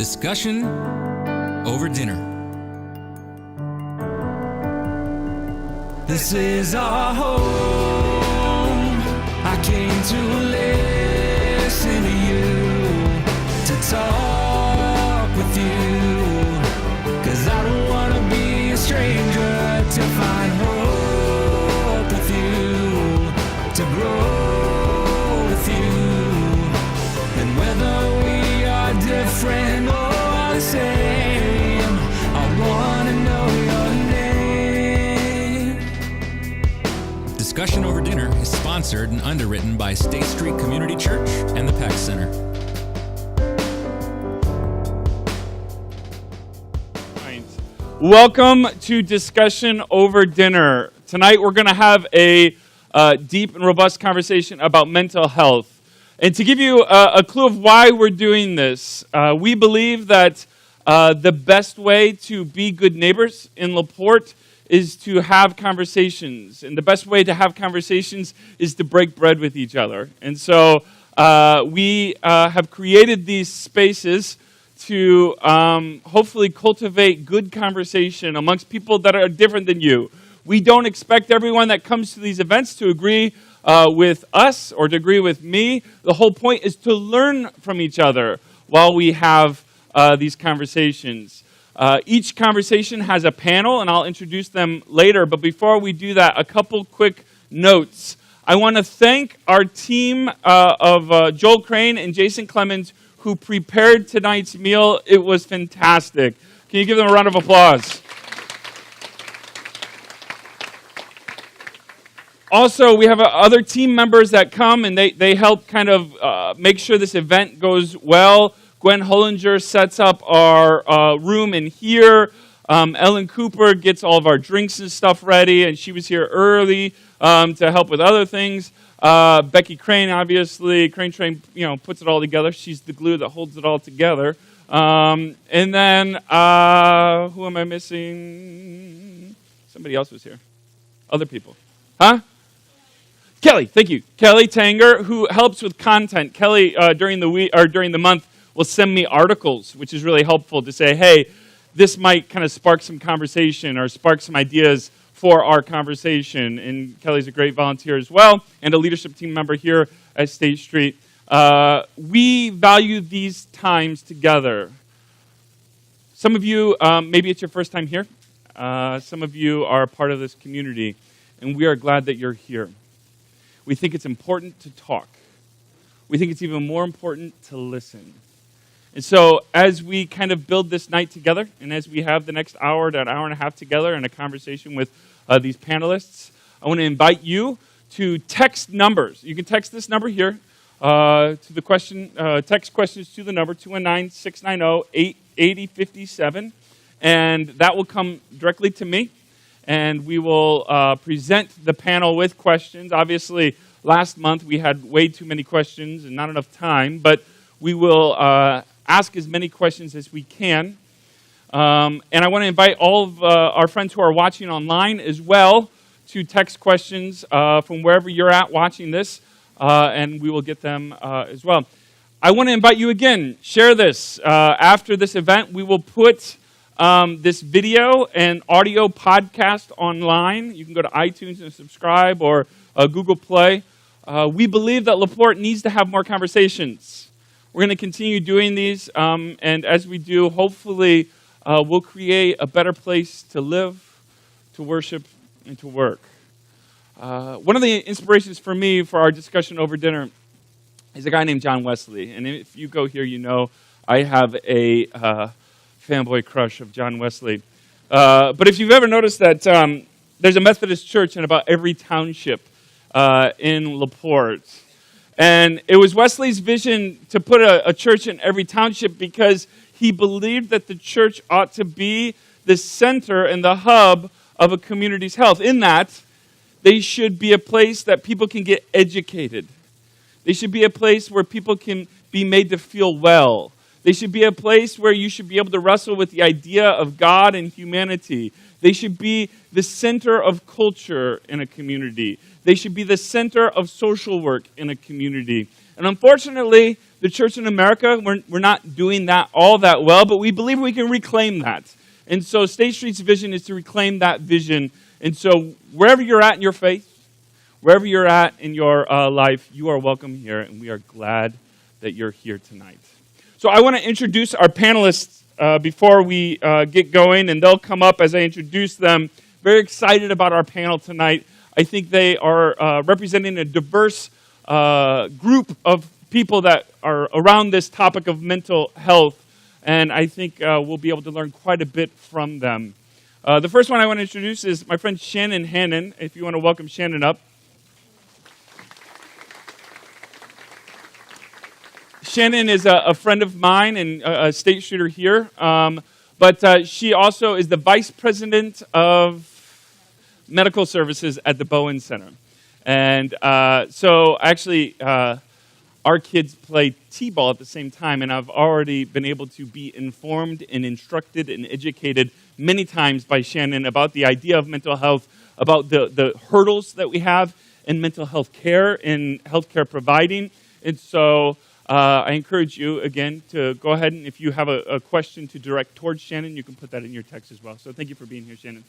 Discussion over dinner. This is our home. I came to listen to you, to talk with you, 'cause I don't want to be a stranger, to find hope with you, to grow with you. And whether we are different or the same, I want to know your name. Discussion Over Dinner is sponsored and underwritten by State Street Community Church and the PAC Center. Welcome to Discussion Over Dinner. Tonight we're going to have a deep and robust conversation about mental health. And to give you a clue of why we're doing this, we believe that the best way to be good neighbors in LaPorte is to have conversations. And the best way to have conversations is to break bread with each other. And so we have created these spaces to hopefully cultivate good conversation amongst people that are different than you. We don't expect everyone that comes to these events to agree with us or to agree with me. The whole point is to learn from each other while we have these conversations. Each conversation has a panel, and I'll introduce them later. But before we do that, a couple quick notes. I want to thank our team of Joel Crane and Jason Clemens who prepared tonight's meal. It was fantastic. Can you give them a round of applause? Also, we have other team members that come, and they help kind of make sure this event goes well. Gwen Hollinger sets up our room in here. Ellen Cooper gets all of our drinks and stuff ready, and she was here early to help with other things. Becky Crane, obviously, Crane Train, puts it all together. She's the glue that holds it all together. And then, who am I missing? Somebody else was here. Other people. Huh? Kelly, thank you. Kelly Tanger, who helps with content. Kelly, during the week or during the month, will send me articles, which is really helpful to say, hey, this might kind of spark some conversation or spark some ideas for our conversation. And Kelly's a great volunteer as well, and a leadership team member here at State Street. We value these times together. Some of you, maybe it's your first time here. Some of you are a part of this community, and we are glad that you're here. We think it's important to talk. We think it's even more important to listen. And so as we kind of build this night together, and as we have the next hour to an hour and a half together in a conversation with these panelists, I want to invite you to text numbers. You can text this number here to the question, text questions to the number 219-690-8057, and that will come directly to me. And we will present the panel with questions. Obviously, last month we had way too many questions and not enough time, but we will ask as many questions as we can. And I want to invite all of our friends who are watching online as well to text questions from wherever you're at watching this, and we will get them as well. I want to invite you again, share this. After this event, we will put this video and audio podcast online. You can go to iTunes and subscribe, or Google Play. We believe that LaPorte needs to have more conversations. We're going to continue doing these, and as we do, hopefully we'll create a better place to live, to worship, and to work. One of the inspirations for me for our discussion over dinner is a guy named John Wesley. And if you go here, you know I have a fanboy crush of John Wesley. But if you've ever noticed that there's a Methodist church in about every township in LaPorte. And it was Wesley's vision to put a church in every township because he believed that the church ought to be the center and the hub of a community's health. In that, they should be a place that people can get educated. They should be a place where people can be made to feel well. They should be a place where you should be able to wrestle with the idea of God and humanity. They should be the center of culture in a community. They should be the center of social work in a community. And unfortunately, the church in America, we're not doing that all that well, but we believe we can reclaim that. And so State Street's vision is to reclaim that vision. And so wherever you're at in your faith, wherever you're at in your life, you are welcome here, and we are glad that you're here tonight. So I want to introduce our panelists before we get going, and they'll come up as I introduce them. Very excited about our panel tonight. I think they are representing a diverse group of people that are around this topic of mental health, and I think we'll be able to learn quite a bit from them. The first one I want to introduce is my friend Shannon Hannon, if you want to welcome Shannon up. Shannon is a friend of mine and a State Streeter here, but she also is the Vice President of Medical Services at the Bowen Center. And so actually, our kids play t-ball at the same time, and I've already been able to be informed and instructed and educated many times by Shannon about the idea of mental health, about the hurdles that we have in mental health care, in healthcare providing. And so I encourage you, again, to go ahead and if you have a question to direct towards Shannon, you can put that in your text as well. So thank you for being here, Shannon.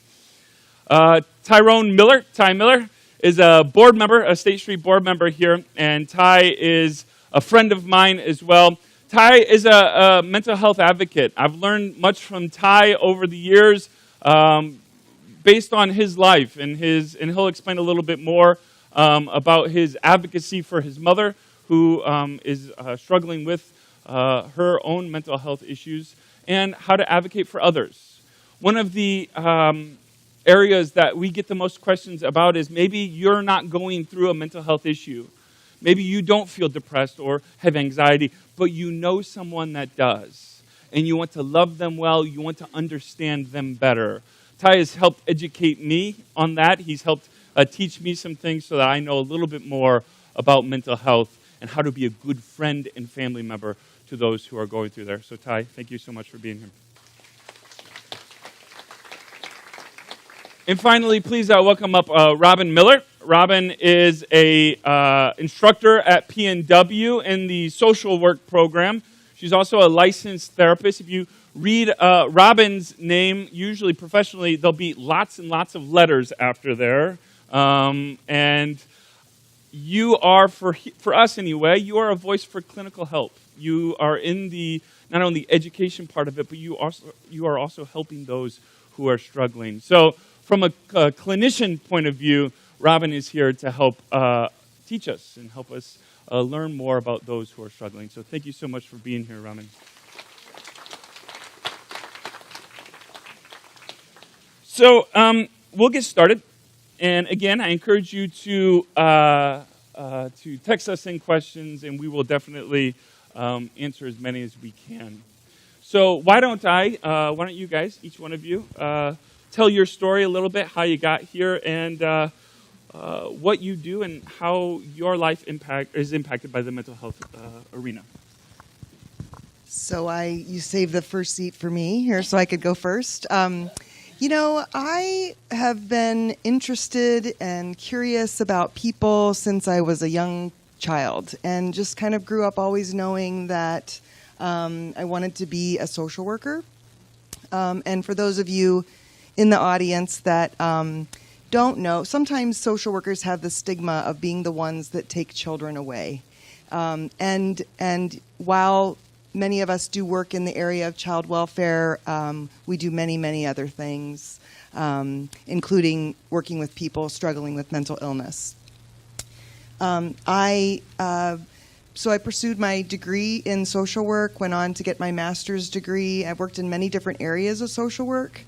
Ty Miller, is a board member, a State Street board member here, and Ty is a friend of mine as well. Ty is a mental health advocate. I've learned much from Ty over the years based on his life, and he'll explain a little bit more about his advocacy for his mother, who is struggling with her own mental health issues, and how to advocate for others. One of the areas that we get the most questions about is maybe you're not going through a mental health issue. Maybe you don't feel depressed or have anxiety, but you know someone that does. And you want to love them well, you want to understand them better. Ty has helped educate me on that. He's helped teach me some things so that I know a little bit more about mental health and how to be a good friend and family member to those who are going through there. So Ty, thank you so much for being here. And finally, please welcome up Robin Miller. Robin is a instructor at PNW in the social work program. She's also a licensed therapist. If you read Robin's name, usually professionally, there'll be lots and lots of letters after there. And you are, for us anyway, you are a voice for clinical help. You are in the, not only the education part of it, but you are also helping those who are struggling. So from a clinician point of view, Robin is here to help teach us and help us learn more about those who are struggling. So thank you so much for being here, Robin. So we'll get started. And again, I encourage you to text us in questions, and we will definitely answer as many as we can. So why don't you guys, each one of you, tell your story a little bit, how you got here, and what you do and how your life is impacted by the mental health arena. So you saved the first seat for me here so I could go first. I have been interested and curious about people since I was a young child, and just kind of grew up always knowing that I wanted to be a social worker. And for those of you in the audience that don't know, sometimes social workers have the stigma of being the ones that take children away. And while many of us do work in the area of child welfare, we do many, many other things, including working with people struggling with mental illness. So I pursued my degree in social work, went on to get my master's degree. I've worked in many different areas of social work,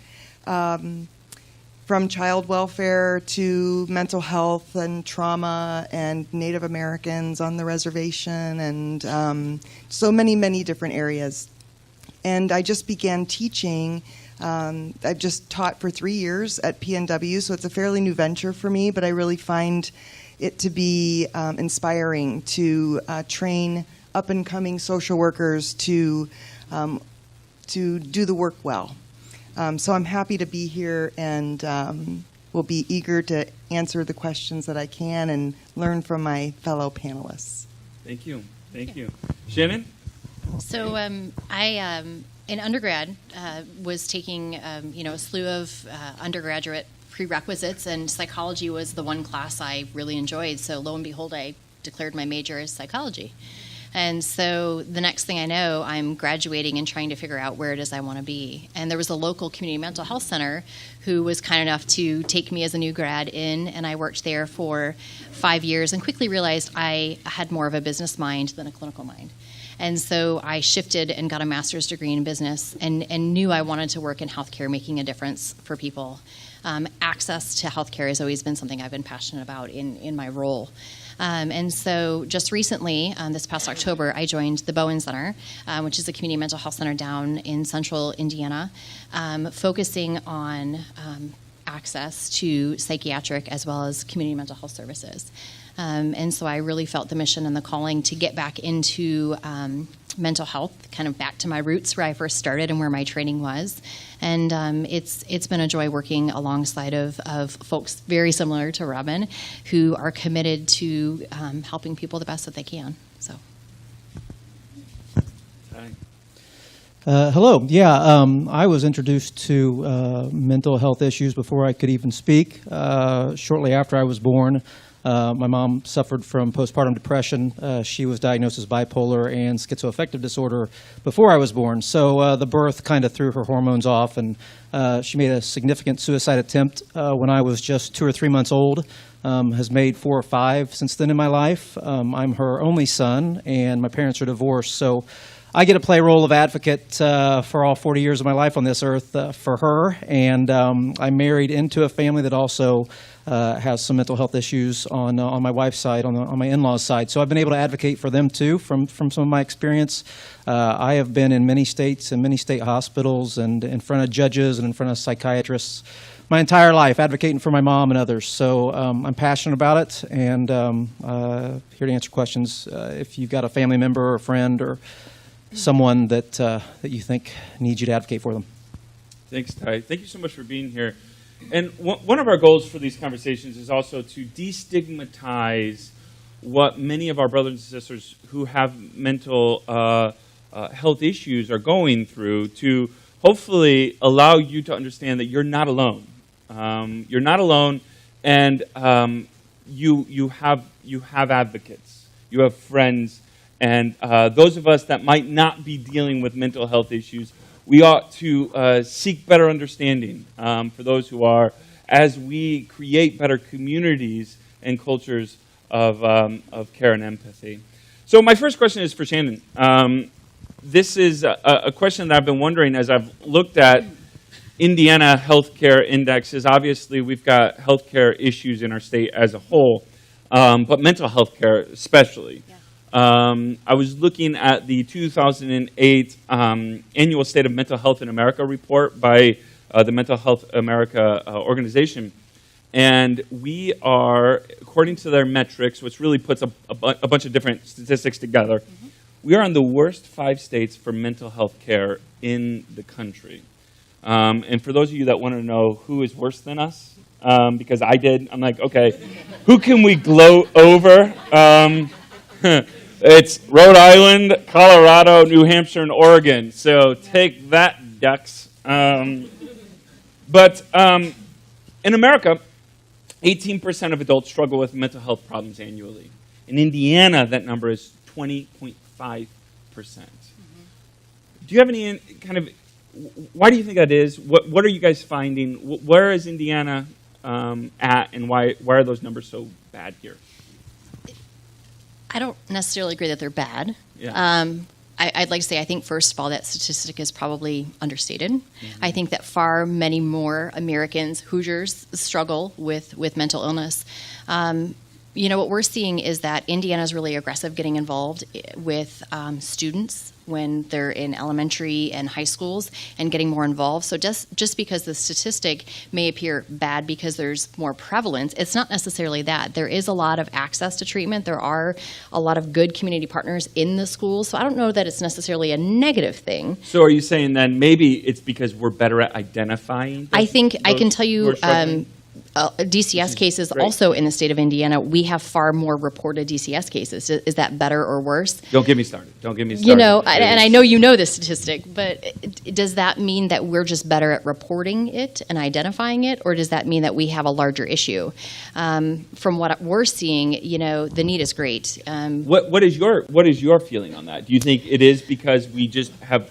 from child welfare to mental health and trauma and Native Americans on the reservation, and so many, many different areas. And I just began teaching. I've just taught for 3 years at PNW, so it's a fairly new venture for me, but I really find it to be inspiring to train up-and-coming social workers to do the work well. So I'm happy to be here, and will be eager to answer the questions that I can and learn from my fellow panelists. Thank you. Thank you. Shannon? So I, in undergrad, was taking a slew of undergraduate prerequisites, and psychology was the one class I really enjoyed. So lo and behold, I declared my major as psychology. And so the next thing I know, I'm graduating and trying to figure out where it is I want to be. And there was a local community mental health center who was kind enough to take me as a new grad in, and I worked there for 5 years and quickly realized I had more of a business mind than a clinical mind. And so I shifted and got a master's degree in business and knew I wanted to work in healthcare, making a difference for people. Access to healthcare has always been something I've been passionate about in my role. And so just recently, this past October, I joined the Bowen Center, which is a community mental health center down in central Indiana, focusing on access to psychiatric as well as community mental health services. And so I really felt the mission and the calling to get back into mental health, kind of back to my roots where I first started and where my training was. And it's been a joy working alongside of folks very similar to Robin who are committed to helping people the best that they can. So. Hello. Yeah, I was introduced to mental health issues before I could even speak. Shortly after I was born, my mom suffered from postpartum depression. She was diagnosed as bipolar and schizoaffective disorder before I was born. So the birth kind of threw her hormones off, and she made a significant suicide attempt when I was just 2 or 3 months old. Has made 4 or 5 since then in my life. I'm her only son, and my parents are divorced. So I get to play a role of advocate for all 40 years of my life on this earth for her. And I married into a family that also has some mental health issues on my wife's side, on my in-laws' side. So I've been able to advocate for them too from some of my experience. I have been in many states and many state hospitals and in front of judges and in front of psychiatrists my entire life, advocating for my mom and others. So I'm passionate about it, and here to answer questions if you've got a family member or a friend or someone that you think needs you to advocate for them. Thanks, Ty. Thank you so much for being here. And one of our goals for these conversations is also to destigmatize what many of our brothers and sisters who have mental health issues are going through, to hopefully allow you to understand that you're not alone. You're not alone, and you have advocates, you have friends, and those of us that might not be dealing with mental health issues, we ought to seek better understanding for those who are, as we create better communities and cultures of care and empathy. So my first question is for Shannon. This is a question that I've been wondering as I've looked at Indiana healthcare indexes. Obviously, we've got healthcare issues in our state as a whole, but mental health care especially. Yeah. I was looking at the 2008 Annual State of Mental Health in America report by the Mental Health America organization. And we are, according to their metrics, which really puts a bunch of different statistics together, we are in the worst 5 states for mental health care in the country. And for those of you that want to know who is worse than us, because I did, I'm like, okay, who can we gloat over? It's Rhode Island, Colorado, New Hampshire, and Oregon. So take that, ducks. But in America, 18% of adults struggle with mental health problems annually. In Indiana, that number is 20.5%. Do you have any kind of, why do you think that is? What are you guys finding? Where is Indiana at, and why are those numbers so bad here? I don't necessarily agree that they're bad. Yeah. I'd like to say I think, first of all, that statistic is probably understated. I think that far many more Americans, Hoosiers, struggle with mental illness. What we're seeing is that Indiana's really aggressive getting involved with students when they're in elementary and high schools and getting more involved. So just because the statistic may appear bad because there's more prevalence, it's not necessarily that. There is a lot of access to treatment. There are a lot of good community partners in the schools. So I don't know that it's necessarily a negative thing. So are you saying then maybe it's because we're better at identifying? I think I can tell you DCS cases great. also in the state of Indiana. We have far more reported DCS cases. Is that better or worse? Don't get me started. Don't get me started. You know, and I know you know this statistic, but does that mean that we're just better at reporting it and identifying it, or does that mean that we have a larger issue? From what we're seeing, you know, the need is great. What is your feeling on that? Do you think it is because we just have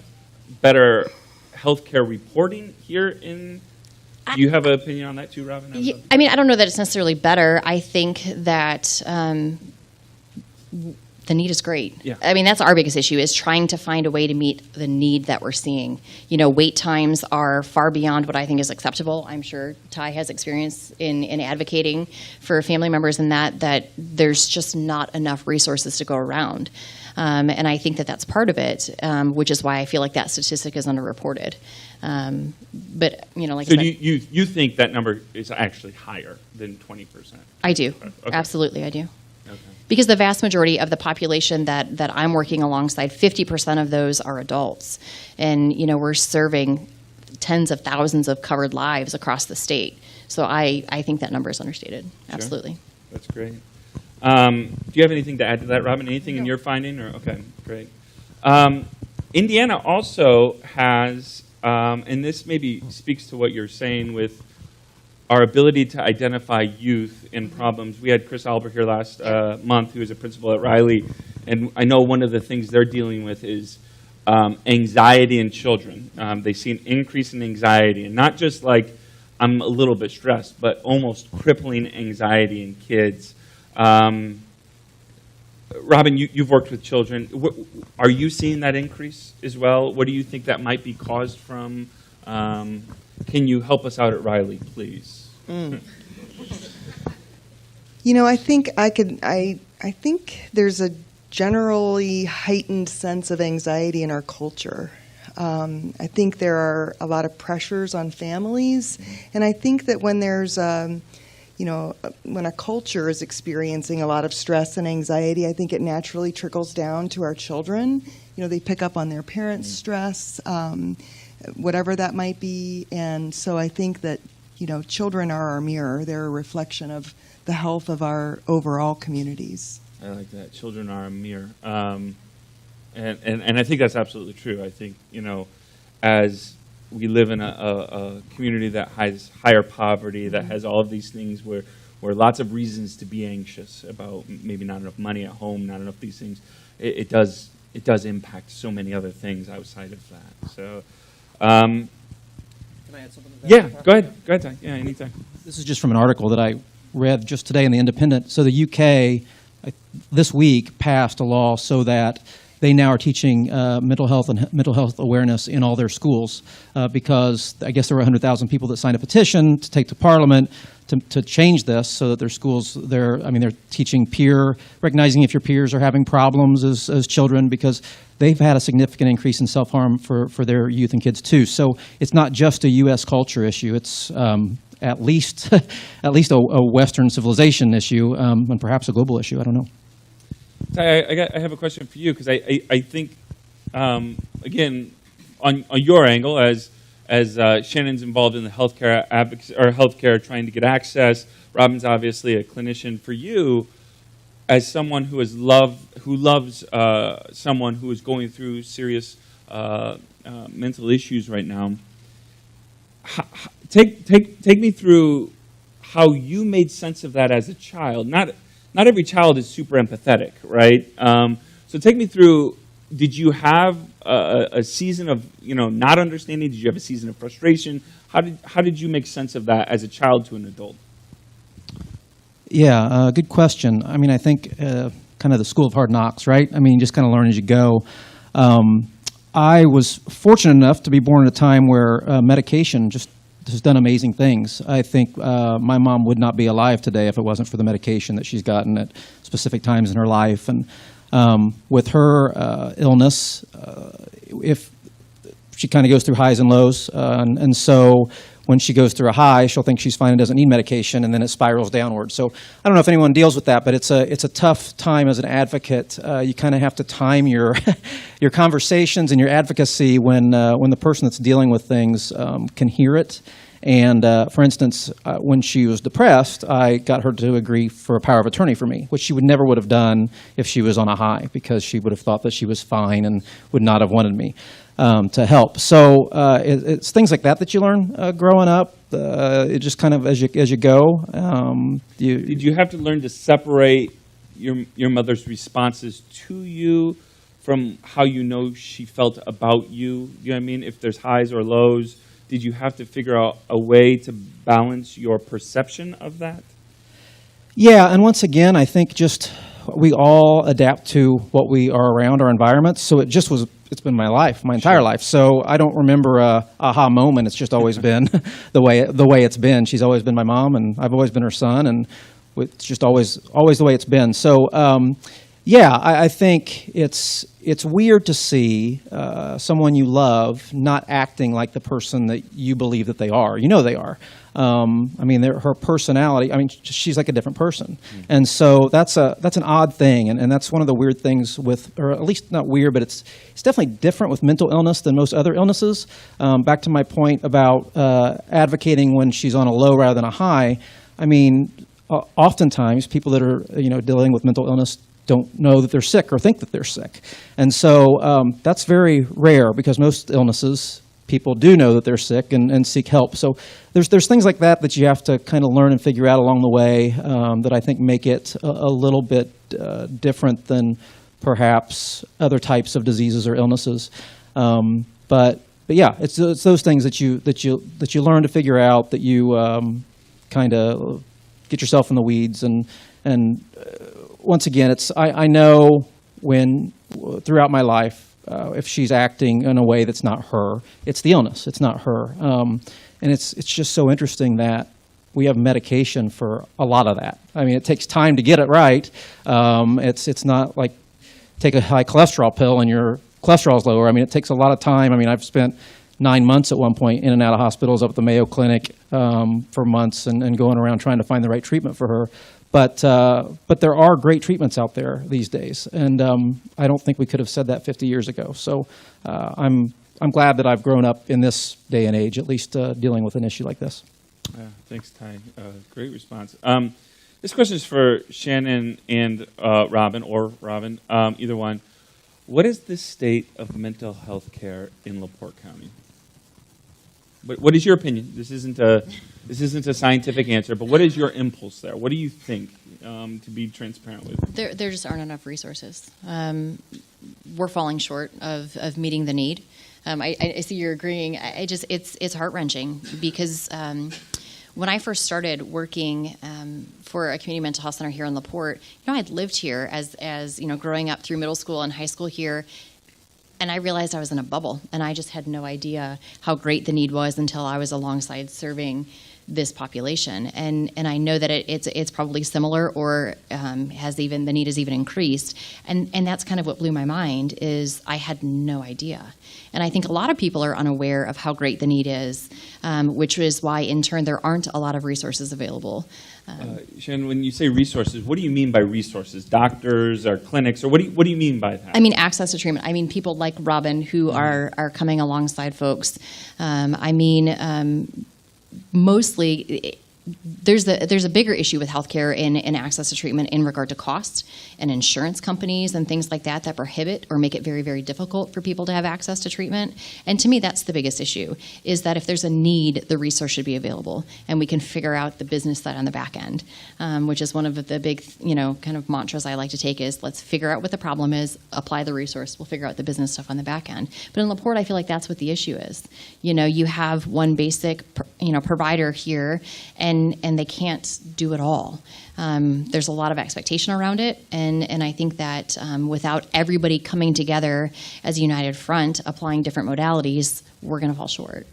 better healthcare reporting here in? Do you have an opinion on that too, Robin? I mean, I don't know that it's necessarily better. I think that the need is great. Yeah. I mean, that's our biggest issue, is trying to find a way to meet the need that we're seeing. You know, wait times are far beyond what I think is acceptable. I'm sure Ty has experience in advocating for family members in that there's just not enough resources to go around. And I think that that's part of it, which is why I feel like that statistic is underreported. But, you know, like So I said, you think that number is actually higher than 20%? I do. Okay. Absolutely, I do. Okay. Because the vast majority of the population that I'm working alongside, 50% of those are adults. And, you know, we're serving tens of thousands of covered lives across the state. So I think that number is understated. Absolutely. That's great. Do you have anything to add to that, Robin? Anything in your finding? Okay, great. Indiana also has, and this maybe speaks to what you're saying with our ability to identify youth in problems. We had Chris Albert here last month, who is a principal at Riley, and I know one of the things they're dealing with is anxiety in children. They see an increase in anxiety, and not just like I'm a little bit stressed, but almost crippling anxiety in kids. Robin, you've worked with children. Are you seeing that increase as well? What do you think that might be caused from? Can you help us out at Riley, please? You know, I think I think there's a generally heightened sense of anxiety in our culture. I think there are a lot of pressures on families, and I think that when there's when a culture is experiencing a lot of stress and anxiety, I think it naturally trickles down to our children. You know, they pick up on their parents' stress, whatever that might be. And so I think that, you know, children are our mirror. They're a reflection of the health of our overall communities. I like that. Children are a mirror. And I think that's absolutely true. I think, you know, as we live in a community that has higher poverty, that has all of these things where lots of reasons to be anxious about maybe not enough money at home, not enough these things. It does impact so many other things outside of that. So, Can I add something to that? yeah, go ahead, Ty. Yeah, anytime. This is just from an article that I read just today in The Independent. So the UK this week passed a law so that they now are teaching mental health and mental health awareness in all their schools because I guess there were 100,000 people that signed a petition to take to Parliament to change this so that their schools, they're teaching recognizing if your peers are having problems as children, because they've had a significant increase in self-harm for their youth and kids too. So it's not just a U.S. culture issue. It's at least a Western civilization issue and perhaps a global issue. I don't know. I have a question for you, because I think, again, on your angle, as Shannon's involved in the healthcare advocacy or healthcare trying to get access, Robin's obviously a clinician. For you, as someone who loves someone who is going through serious mental issues right now, take me through how you made sense of that as a child. Not every child is super empathetic, right? So take me through, did you have a season of, not understanding? Did you have a season of frustration? How did you make sense of that as a child to an adult? Yeah, good question. I mean, I think kind of the school of hard knocks, right? I mean, you just kind of learn as you go. I was fortunate enough to be born at a time where medication just has done amazing things. I think my mom would not be alive today if it wasn't for the medication that she's gotten at specific times in her life. And with her illness, if she kind of goes through highs and lows, and so when she goes through a high, she'll think she's fine and doesn't need medication, and then it spirals downward. So I don't know if anyone deals with that, but it's a tough time as an advocate. You kind of have to time your your conversations and your advocacy when the person that's dealing with things can hear it And for instance, when she was depressed, I got her to agree for a power of attorney for me, which she would have done if she was on a high, because she would have thought that she was fine and would not have wanted me to help. So it's things like that you learn growing up. It just kind of as you go. Did you have to learn to separate your mother's responses to you from how you know she felt about you? You know what I mean? If there's highs or lows, did you have to figure out a way to balance your perception of that? Yeah, and once again, I think just we all adapt to what we are around, our environments. So it's been my life, my entire life. So I don't remember a aha moment. It's just always been the way it's been. She's always been my mom, and I've always been her son, and it's just always the way it's been. So yeah, I think it's weird to see someone you love not acting like the person that you believe that they are. You know they are. I mean, her personality. I mean, she's like a different person, and so that's an odd thing, and that's one of the weird things with, or at least not weird, but it's definitely different with mental illness than most other illnesses. Back to my point about advocating when she's on a low rather than a high. I mean, oftentimes people that are dealing with mental illness don't know that they're sick or think that they're sick, and so that's very rare, because most illnesses, people do know that they're sick and seek help. So there's things like that you have to kind of learn and figure out along the way that I think make it a little bit different than perhaps other types of diseases or illnesses. But yeah, it's those things that you learn to figure out, that you kind of get yourself in the weeds, and once again, I know when throughout my life, if she's acting in a way that's not her, it's the illness, it's not her. And it's just so interesting that we have medication for a lot of that. I mean, it takes time to get it right. It's not like take a high cholesterol pill and your cholesterol's lower. I mean, it takes a lot of time. I mean, I've spent 9 months at one point in and out of hospitals, up at the Mayo Clinic for months, and going around trying to find the right treatment for her. But there are great treatments out there these days, and I don't think we could have said that 50 years ago. So I'm glad that I've grown up in this day and age, at least dealing with an issue like this. Thanks, Ty. Great response. This question is for Shannon and Robin, either one. What is the state of mental health care in LaPorte County? What is your opinion? This isn't a scientific answer, but what is your impulse there? What do you think, to be transparent with? There just aren't enough resources. We're falling short of meeting the need. I see you're agreeing. It's heart-wrenching, because when I first started working for a community mental health center here in LaPorte, I'd lived here as growing up through middle school and high school here. And I realized I was in a bubble, and I just had no idea how great the need was until I was alongside serving this population. And I know that it's probably similar, or the need has even increased. And that's kind of what blew my mind, is I had no idea. And I think a lot of people are unaware of how great the need is, which is why, in turn, there aren't a lot of resources available. Shannon, when you say resources, what do you mean by resources? Doctors or clinics, or what do you mean by that? I mean access to treatment. I mean people like Robin who are coming alongside folks. Mostly there's a bigger issue with healthcare and access to treatment in regard to cost, and insurance companies and things like that prohibit or make it very, very difficult for people to have access to treatment. And to me, that's the biggest issue, is that if there's a need, the resource should be available, and we can figure out the business side on the back end, which is one of the big, kind of mantras I like to take, is let's figure out what the problem is, apply the resource, we'll figure out the business stuff on the back end. But in LaPorte, I feel like that's what the issue is. You have one basic, provider here, and they can't do it all. There's a lot of expectation around it, and I think that without everybody coming together as a united front, applying different modalities, we're going to fall short.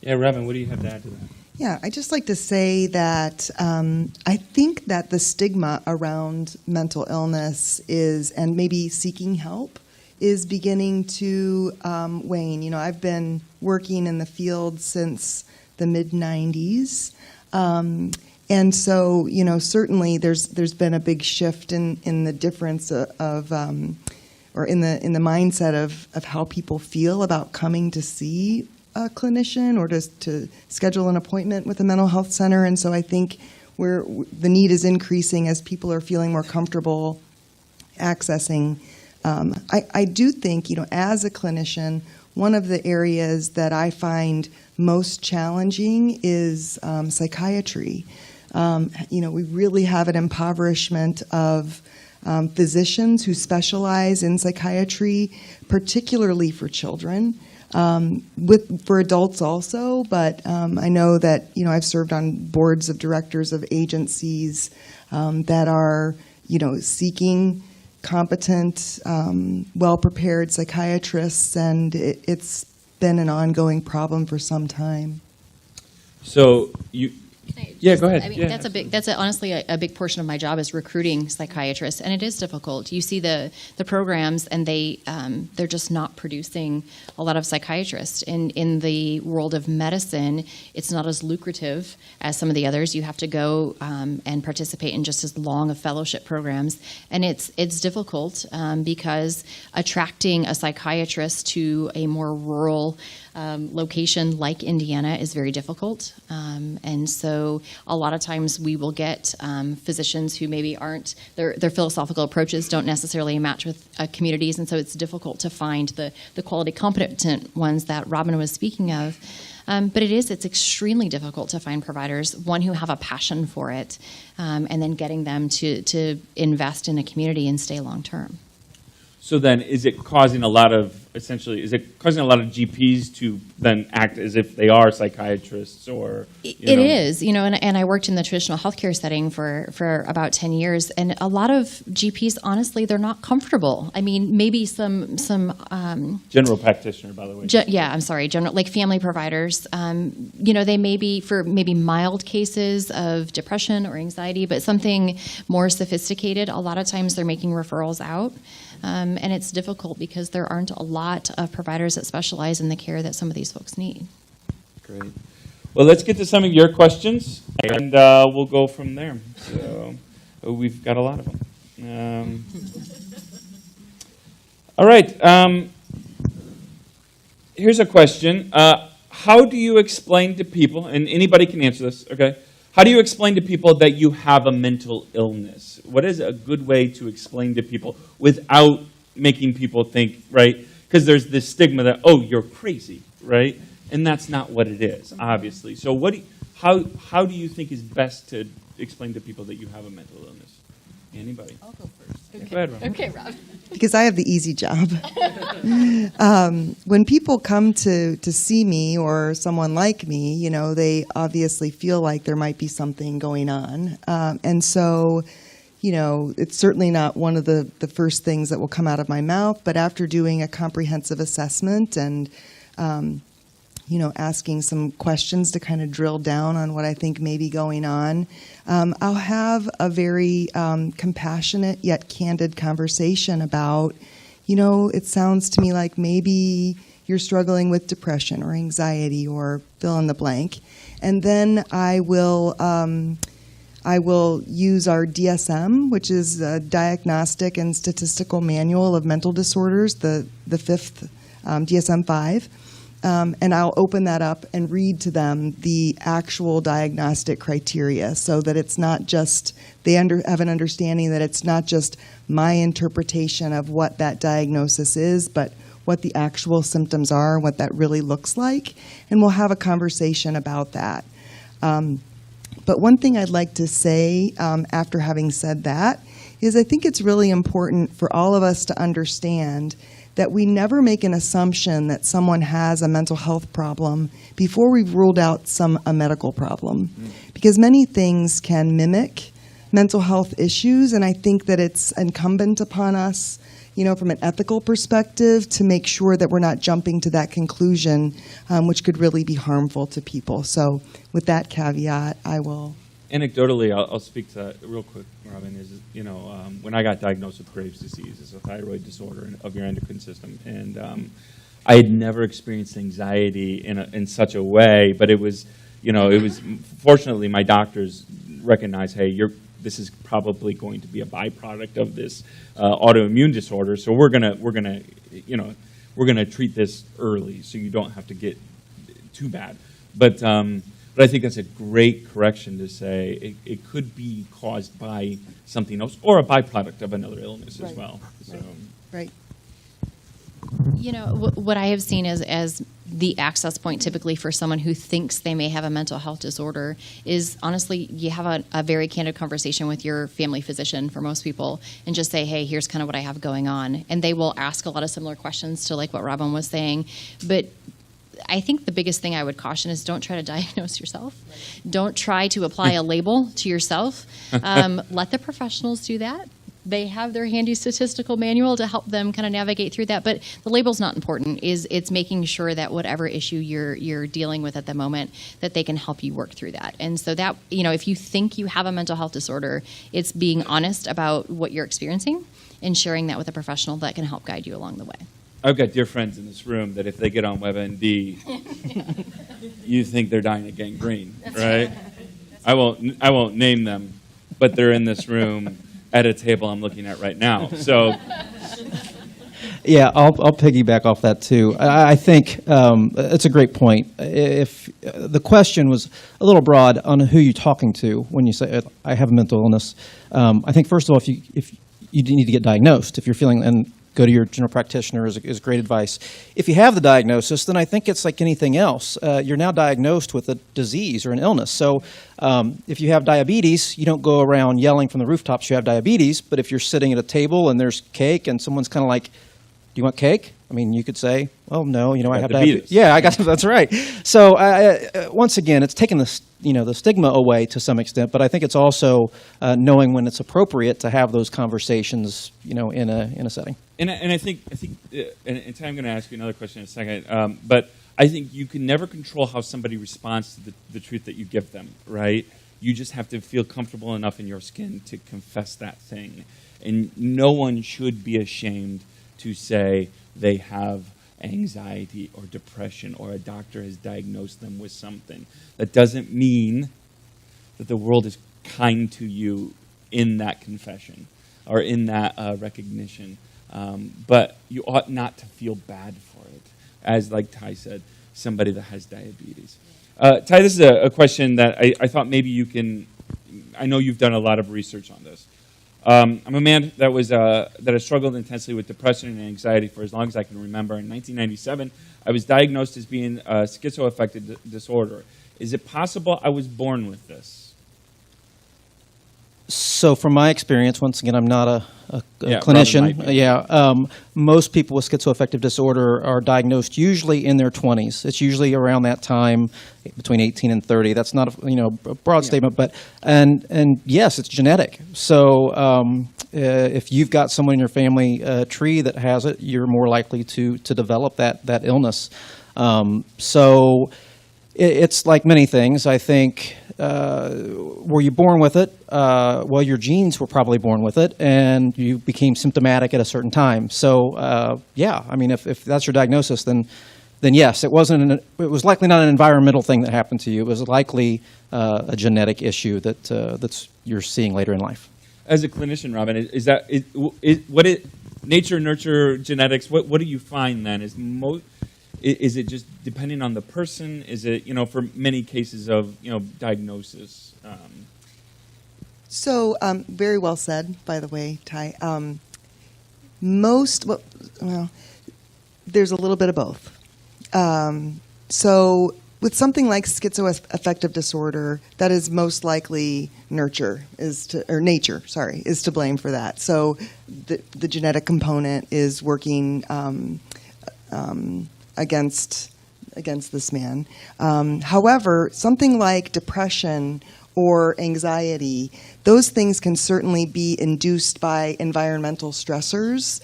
Yeah, Robin, what do you have to add to that? Yeah, I just like to say that I think that the stigma around mental illness and maybe seeking help is beginning to wane. I've been working in the field since the mid-'90s. And so, certainly there's been a big shift in the difference of or in the mindset of how people feel about coming to see a clinician or to schedule an appointment with a mental health center. And so I think the need is increasing as people are feeling more comfortable accessing. I do think, as a clinician, one of the areas that I find most challenging is psychiatry. We really have an impoverishment of physicians who specialize in psychiatry, particularly for children, for adults also. But I know that I've served on boards of directors of agencies that are seeking competent, well-prepared psychiatrists, and it's been an ongoing problem for some time. So yeah, go ahead. I mean, Yeah. that's honestly a big portion of my job is recruiting psychiatrists, and it is difficult. You see the programs, and they're just not producing a lot of psychiatrists. In the world of medicine, it's not as lucrative as some of the others. You have to go and participate in just as long of fellowship programs, and it's difficult because attracting a psychiatrist to a more rural location like Indiana is very difficult, and so a lot of times we will get physicians who maybe aren't, their philosophical approaches don't necessarily match with communities, and so it's difficult to find the quality competent ones that Robin was speaking of. But it's extremely difficult to find providers, one, who have a passion for it, and then getting them to invest in a community and stay long term. So then, is it causing a lot of GPs to then act as if they are psychiatrists, or? It is, and I worked in the traditional healthcare setting for about 10 years, and a lot of GPs, honestly, they're not comfortable. I mean, maybe some General practitioner, by the way. General, like family providers. They may be for maybe mild cases of depression or anxiety, but something more sophisticated, a lot of times they're making referrals out. And it's difficult because there aren't a lot of providers that specialize in the care that some of these folks need. Great. Well, let's get to some of your questions, and we'll go from there. So we've got a lot of them. All right. Here's a question. How do you explain to people, and anybody can answer this, okay? How do you explain to people that you have a mental illness? What is a good way to explain to people without making people think, right? Because there's this stigma that, oh, you're crazy, right? And that's not what it is, obviously. So how do you think is best to explain to people that you have a mental illness? Anybody? I'll go first. Okay. Go ahead, Rob. Okay, Rob. Because I have the easy job. When people come to see me or someone like me, they obviously feel like there might be something going on. And so, it's certainly not one of the first things that will come out of my mouth. But after doing a comprehensive assessment and, asking some questions to kind of drill down on what I think may be going on, I'll have a very compassionate yet candid conversation about, it sounds to me like maybe you're struggling with depression or anxiety or fill in the blank. And then I will use our DSM, which is a Diagnostic and Statistical Manual of Mental Disorders, the fifth DSM-5. And I'll open that up and read to them the actual diagnostic criteria so that it's not just, they have an understanding that it's not just my interpretation of what that diagnosis is, but what the actual symptoms are and what that really looks like. And we'll have a conversation about that. But one thing I'd like to say after having said that is I think it's really important for all of us to understand that we never make an assumption that someone has a mental health problem before we've ruled out a medical problem. Because many things can mimic mental health issues, and I think that it's incumbent upon us, from an ethical perspective, to make sure that we're not jumping to that conclusion, which could really be harmful to people. So with that caveat, I will... Anecdotally, I'll speak to that real quick, Robin, when I got diagnosed with Graves' disease, it's a thyroid disorder of your endocrine system, and I had never experienced anxiety in such a way, but it was fortunately my doctors recognized, hey, this is probably going to be a byproduct of this autoimmune disorder, so we're gonna treat this early, so you don't have to get too bad. But I think that's a great correction to say it could be caused by something else or a byproduct of another illness as well. So. Right. You know, what I have seen as the access point typically for someone who thinks they may have a mental health disorder is, honestly, you have a very candid conversation with your family physician for most people and just say, hey, here's kind of what I have going on. And they will ask a lot of similar questions to like what Robin was saying. But I think the biggest thing I would caution is don't try to diagnose yourself. Right. Don't try to apply a label to yourself. Let the professionals do that. They have their handy statistical manual to help them kind of navigate through that. But the label's not important. It's making sure that whatever issue you're dealing with at the moment, that they can help you work through that. And so that, you know, if you think you have a mental health disorder, it's being honest about what you're experiencing and sharing that with a professional that can help guide you along the way. I've got dear friends in this room that if they get on WebMD, you think they're dying of gangrene, right? I won't name them, but they're in this room at a table I'm looking at right now. So, yeah, I'll piggyback off that too. I think it's a great point. If the question was a little broad on who you're talking to when you say I have a mental illness, I think first of all, if you need to get diagnosed, if you're feeling and go to your general practitioner is great advice. If you have the diagnosis, then I think it's like anything else. You're now diagnosed with a disease or an illness. So if you have diabetes, you don't go around yelling from the rooftops you have diabetes. But if you're sitting at a table and there's cake and someone's kind of like, do you want cake? I mean, you could say, well, no, I have diabetes. Yeah, I got that's right. So once again, it's taking the stigma away to some extent, but I think it's also knowing when it's appropriate to have those conversations, in a setting. And I think, and Ty, I'm going to ask you another question in a second, but I think you can never control how somebody responds to the truth that you give them, right? You just have to feel comfortable enough in your skin to confess that thing. And no one should be ashamed to say they have anxiety or depression or a doctor has diagnosed them with something. That doesn't mean that the world is kind to you in that confession or in that recognition. But you ought not to feel bad for it. As, like Ty said, somebody that has diabetes. Ty, this is a question that I thought maybe you can, I know you've done a lot of research on this. I'm a man that has struggled intensely with depression and anxiety for as long as I can remember. In 1997, I was diagnosed as being a schizoaffective disorder. Is it possible I was born with this? So from my experience, once again, I'm not a clinician. Most people with schizoaffective disorder are diagnosed usually in their 20s. It's usually around that time, between 18 and 30. That's not a broad statement, but and yes, it's genetic. So if you've got someone in your family tree that has it, you're more likely to develop that illness. So it's like many things. I think, were you born with it? Well, your genes were probably born with it, and you became symptomatic at a certain time. So, I mean, if that's your diagnosis, then yes, it was likely not an environmental thing that happened to you. It was likely a genetic issue that's you're seeing later in life. As a clinician, Robin, nature, nurture, genetics? What do you find then? Is it just depending on the person? Is it, for many cases of, diagnosis? So, very well said, by the way, Ty. There's a little bit of both. So, with something like schizoaffective disorder, that is most likely nature is to blame for that. So, the genetic component is working against this man. However, something like depression or anxiety, those things can certainly be induced by environmental stressors.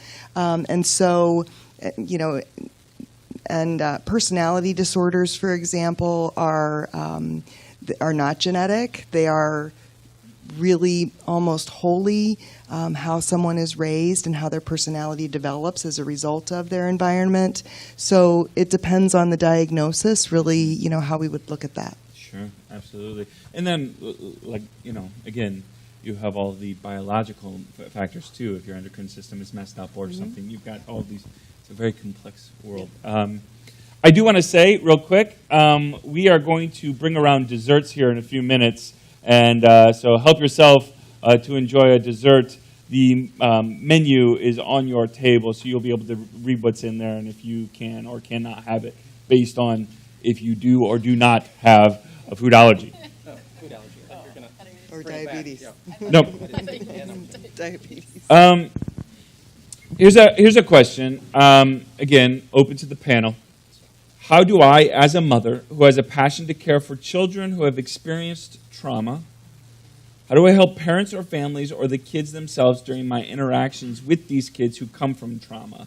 Personality disorders, for example, are not genetic. They are really almost wholly how someone is raised and how their personality develops as a result of their environment. So it depends on the diagnosis, really, how we would look at that. Sure, absolutely. And then, again, you have all the biological factors too. If your endocrine system is messed up or something, you've got all these. It's a very complex world. I do want to say real quick, we are going to bring around desserts here in a few minutes, and so help yourself to enjoy a dessert. The menu is on your table, so you'll be able to read what's in there, and if you can or cannot have it, based on if you do or do not have a food allergy. No, food allergy. Or diabetes. Nope. Diabetes. Here's a question. Again, open to the panel. How do I, as a mother who has a passion to care for children who have experienced trauma, how do I help parents or families or the kids themselves during my interactions with these kids who come from trauma?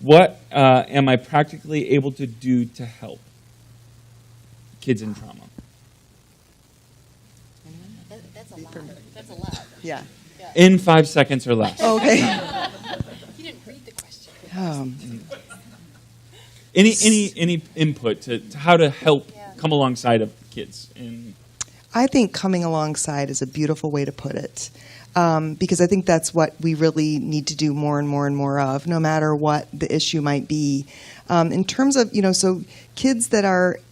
What am I practically able to do to help kids in trauma? That's a lot. That's a lot. Yeah. In 5 seconds or less. Okay. You didn't read the question. Any input to how to help come alongside of kids? I think coming alongside is a beautiful way to put it, because I think that's what we really need to do more and more and more of, no matter what the issue might be. In terms of, so kids that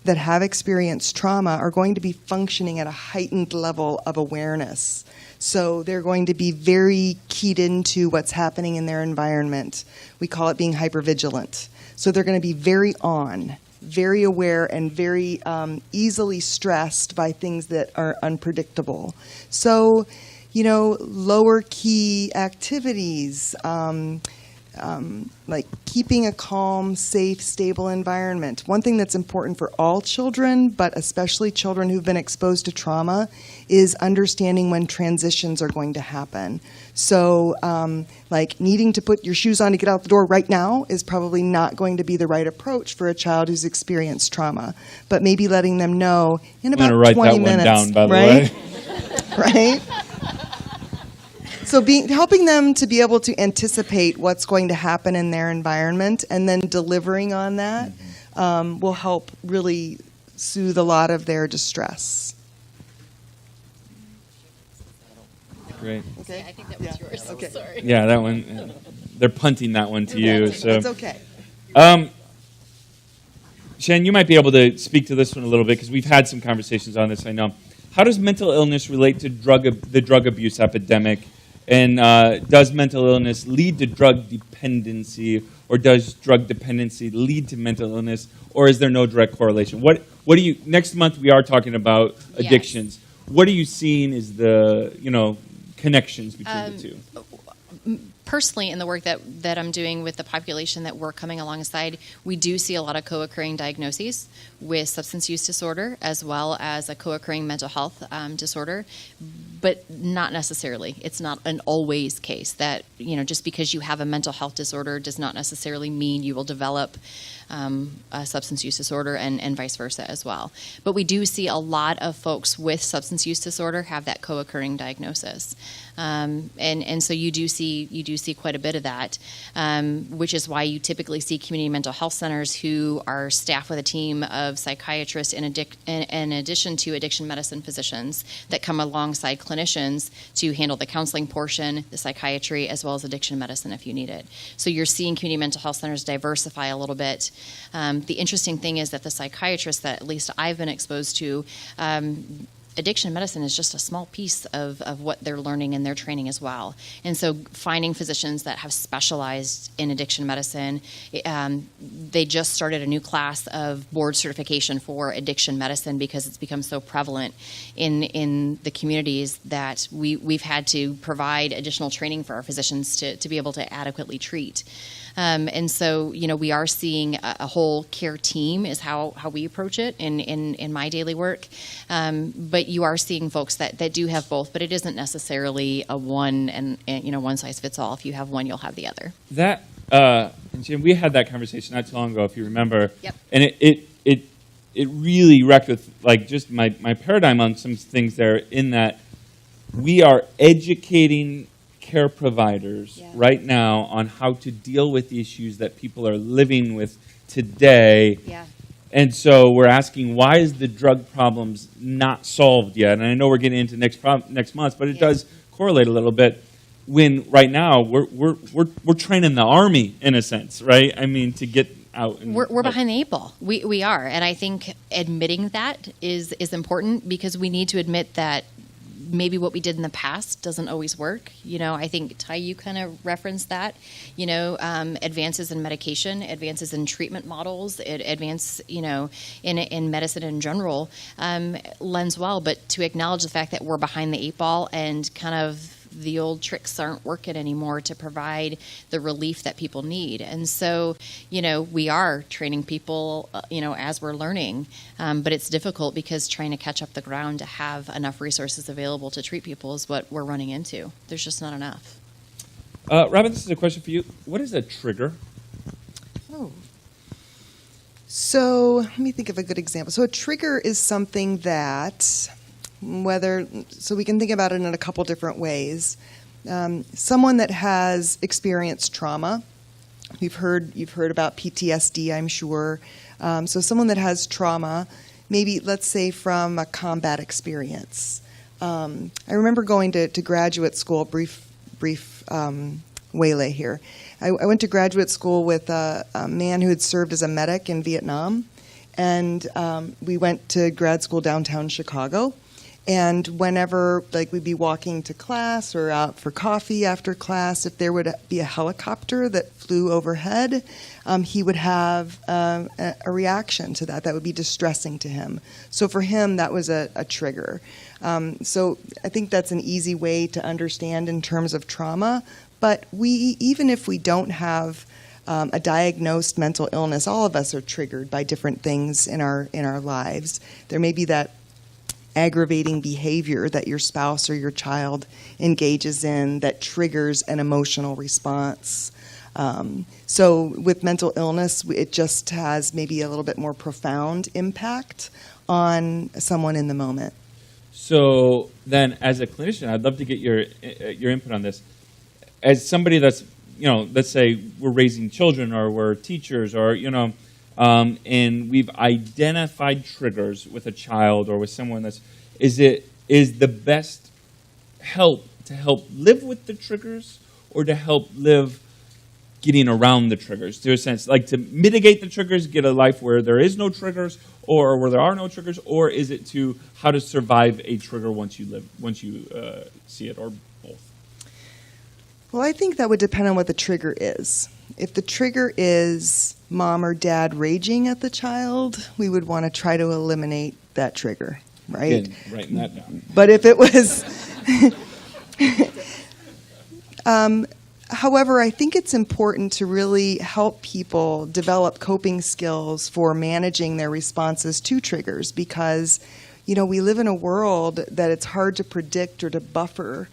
have experienced trauma are going to be functioning at a heightened level of awareness. So they're going to be very keyed into what's happening in their environment. We call it being hypervigilant. So they're going to be very on, very aware, and very easily stressed by things that are unpredictable. So, lower key activities, like keeping a calm, safe, stable environment. One thing that's important for all children, but especially children who've been exposed to trauma, is understanding when transitions are going to happen. So, like needing to put your shoes on to get out the door right now is probably not going to be the right approach for a child who's experienced trauma. But maybe letting them know in about 20 minutes. I'm going to write that one down, by the way. Right? So helping them to be able to anticipate what's going to happen in their environment and then delivering on that will help really soothe a lot of their distress. Great. Okay. I think that was yours. Okay. Sorry. Yeah, that one. They're punting that one to you. So It's okay. Shannon, you might be able to speak to this one a little bit because we've had some conversations on this, I know. How does mental illness relate to the drug abuse epidemic? And does mental illness lead to drug dependency, or does drug dependency lead to mental illness, or is there no direct correlation? What do you? Next month we are talking about addictions. Yes. What are you seeing is the connections between the two? Personally, in the work that I'm doing with the population that we're coming alongside, we do see a lot of co-occurring diagnoses with substance use disorder as well as a co-occurring mental health disorder, but not necessarily. It's not an always case that, just because you have a mental health disorder does not necessarily mean you will develop a substance use disorder and vice versa as well. But we do see a lot of folks with substance use disorder have that co-occurring diagnosis. And so you do see quite a bit of that, which is why you typically see community mental health centers who are staffed with a team of psychiatrists in addition to addiction medicine physicians that come alongside clinicians to handle the counseling portion, the psychiatry, as well as addiction medicine if you need it. So you're seeing community mental health centers diversify a little bit. The interesting thing is that the psychiatrists that at least I've been exposed to, addiction medicine is just a small piece of what they're learning in their training as well. And so finding physicians that have specialized in addiction medicine, they just started a new class of board certification for addiction medicine because it's become so prevalent in the communities that we've had to provide additional training for our physicians to be able to adequately treat. And so, we are seeing a whole care team is how we approach it in my daily work. But you are seeing folks that do have both, but it isn't necessarily a one size fits all. If you have one, you'll have the other. That, and Jim, we had that conversation not too long ago, if you remember. Yep. And it really wrecked with just my paradigm on some things there, in that we are educating care providers right now on how to deal with the issues that people are living with today. Yeah. And so we're asking, why is the drug problems not solved yet? And I know we're getting into next month, but it does correlate a little bit. When right now we're training the army in a sense, right? I mean, to get out. And We're behind the 8 ball. We are, and I think admitting that is important, because we need to admit that maybe what we did in the past doesn't always work. I think, Ty, you kind of referenced that. Advances in medication, advances in treatment models, advance, in medicine in general, lends well. But to acknowledge the fact that we're behind the 8 ball and kind of the old tricks aren't working anymore to provide the relief that people need. And so, we are training people, as we're learning, but it's difficult because trying to catch up the ground to have enough resources available to treat people is what we're running into. There's just not enough. Robin, this is a question for you. What is a trigger? Oh. So let me think of a good example. So a trigger is something that, so we can think about it in a couple different ways. Someone that has experienced trauma, you've heard about PTSD, I'm sure. So someone that has trauma, maybe let's say from a combat experience. I remember going to graduate school, brief waylay here. I went to graduate school with a man who had served as a medic in Vietnam, and we went to grad school downtown Chicago. And whenever, we'd be walking to class or out for coffee after class, if there would be a helicopter that flew overhead, he would have a reaction to that. That would be distressing to him. So for him, that was a trigger. So I think that's an easy way to understand in terms of trauma. But even if we don't have a diagnosed mental illness, all of us are triggered by different things in our lives. There may be that aggravating behavior that your spouse or your child engages in that triggers an emotional response. So with mental illness, it just has maybe a little bit more profound impact on someone in the moment. So then, as a clinician, I'd love to get your input on this. As somebody that's, let's say we're raising children or we're teachers or, and we've identified triggers with a child or with someone is the best help to help live with the triggers or to help live getting around the triggers, to a sense, to mitigate the triggers, get a life where there is no triggers or where there are no triggers, or is it to how to survive a trigger once you see it, or both? Well, I think that would depend on what the trigger is. If the trigger is mom or dad raging at the child, we would want to try to eliminate that trigger, right? Again, writing that down. But if it was... However, I think it's important to really help people develop coping skills for managing their responses to triggers, because, we live in a world that it's hard to predict or to buffer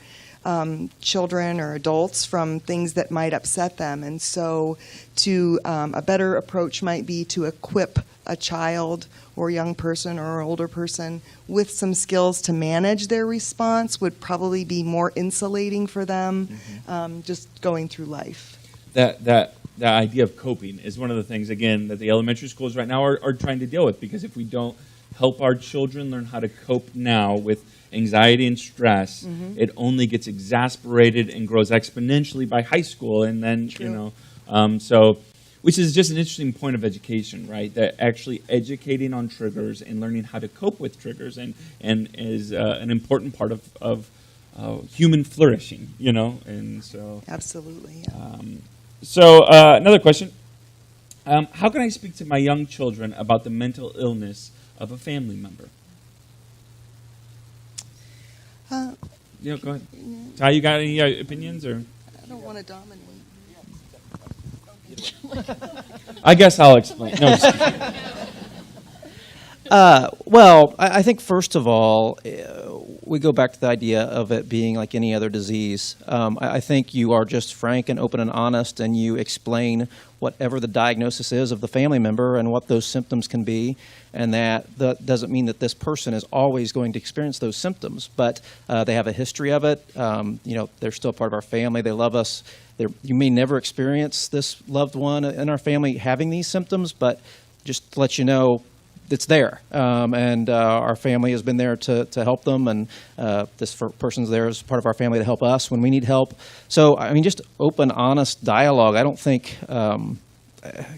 children or adults from things that might upset them. And so a better approach might be to equip a child or young person or older person with some skills to manage their response would probably be more insulating for them, just going through life. That idea of coping is one of the things, again, that the elementary schools right now are trying to deal with, because if we don't help our children learn how to cope now with anxiety and stress, it only gets exasperated and grows exponentially by high school, and then, which is just an interesting point of education, right? That actually educating on triggers and learning how to cope with triggers and is an important part of human flourishing, and so. Absolutely. Yeah. Another question. How can I speak to my young children about the mental illness of a family member? Go ahead. Ty, you got any opinions? Or I don't want to dominate. I guess I'll explain. No, just kidding. Well, I think first of all, we go back to the idea of it being like any other disease. I think you are just frank and open and honest, and you explain whatever the diagnosis is of the family member and what those symptoms can be, and that doesn't mean that this person is always going to experience those symptoms, but they have a history of it. They're still part of our family. They love us. You may never experience this loved one in our family having these symptoms, but just to let you know, it's there, and our family has been there to help them, and this person's there as part of our family to help us when we need help. So, just open, honest dialogue. I don't think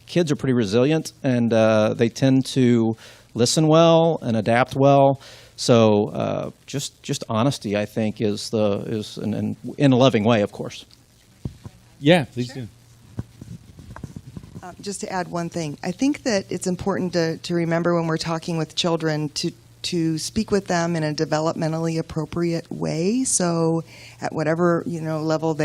kids are pretty resilient, and they tend to listen well and adapt well. So just honesty, I think, is in a loving way, of course. Yeah, please do. Just to add one thing, I think that it's important to remember when we're talking with children to speak with them in a developmentally appropriate way. So at whatever level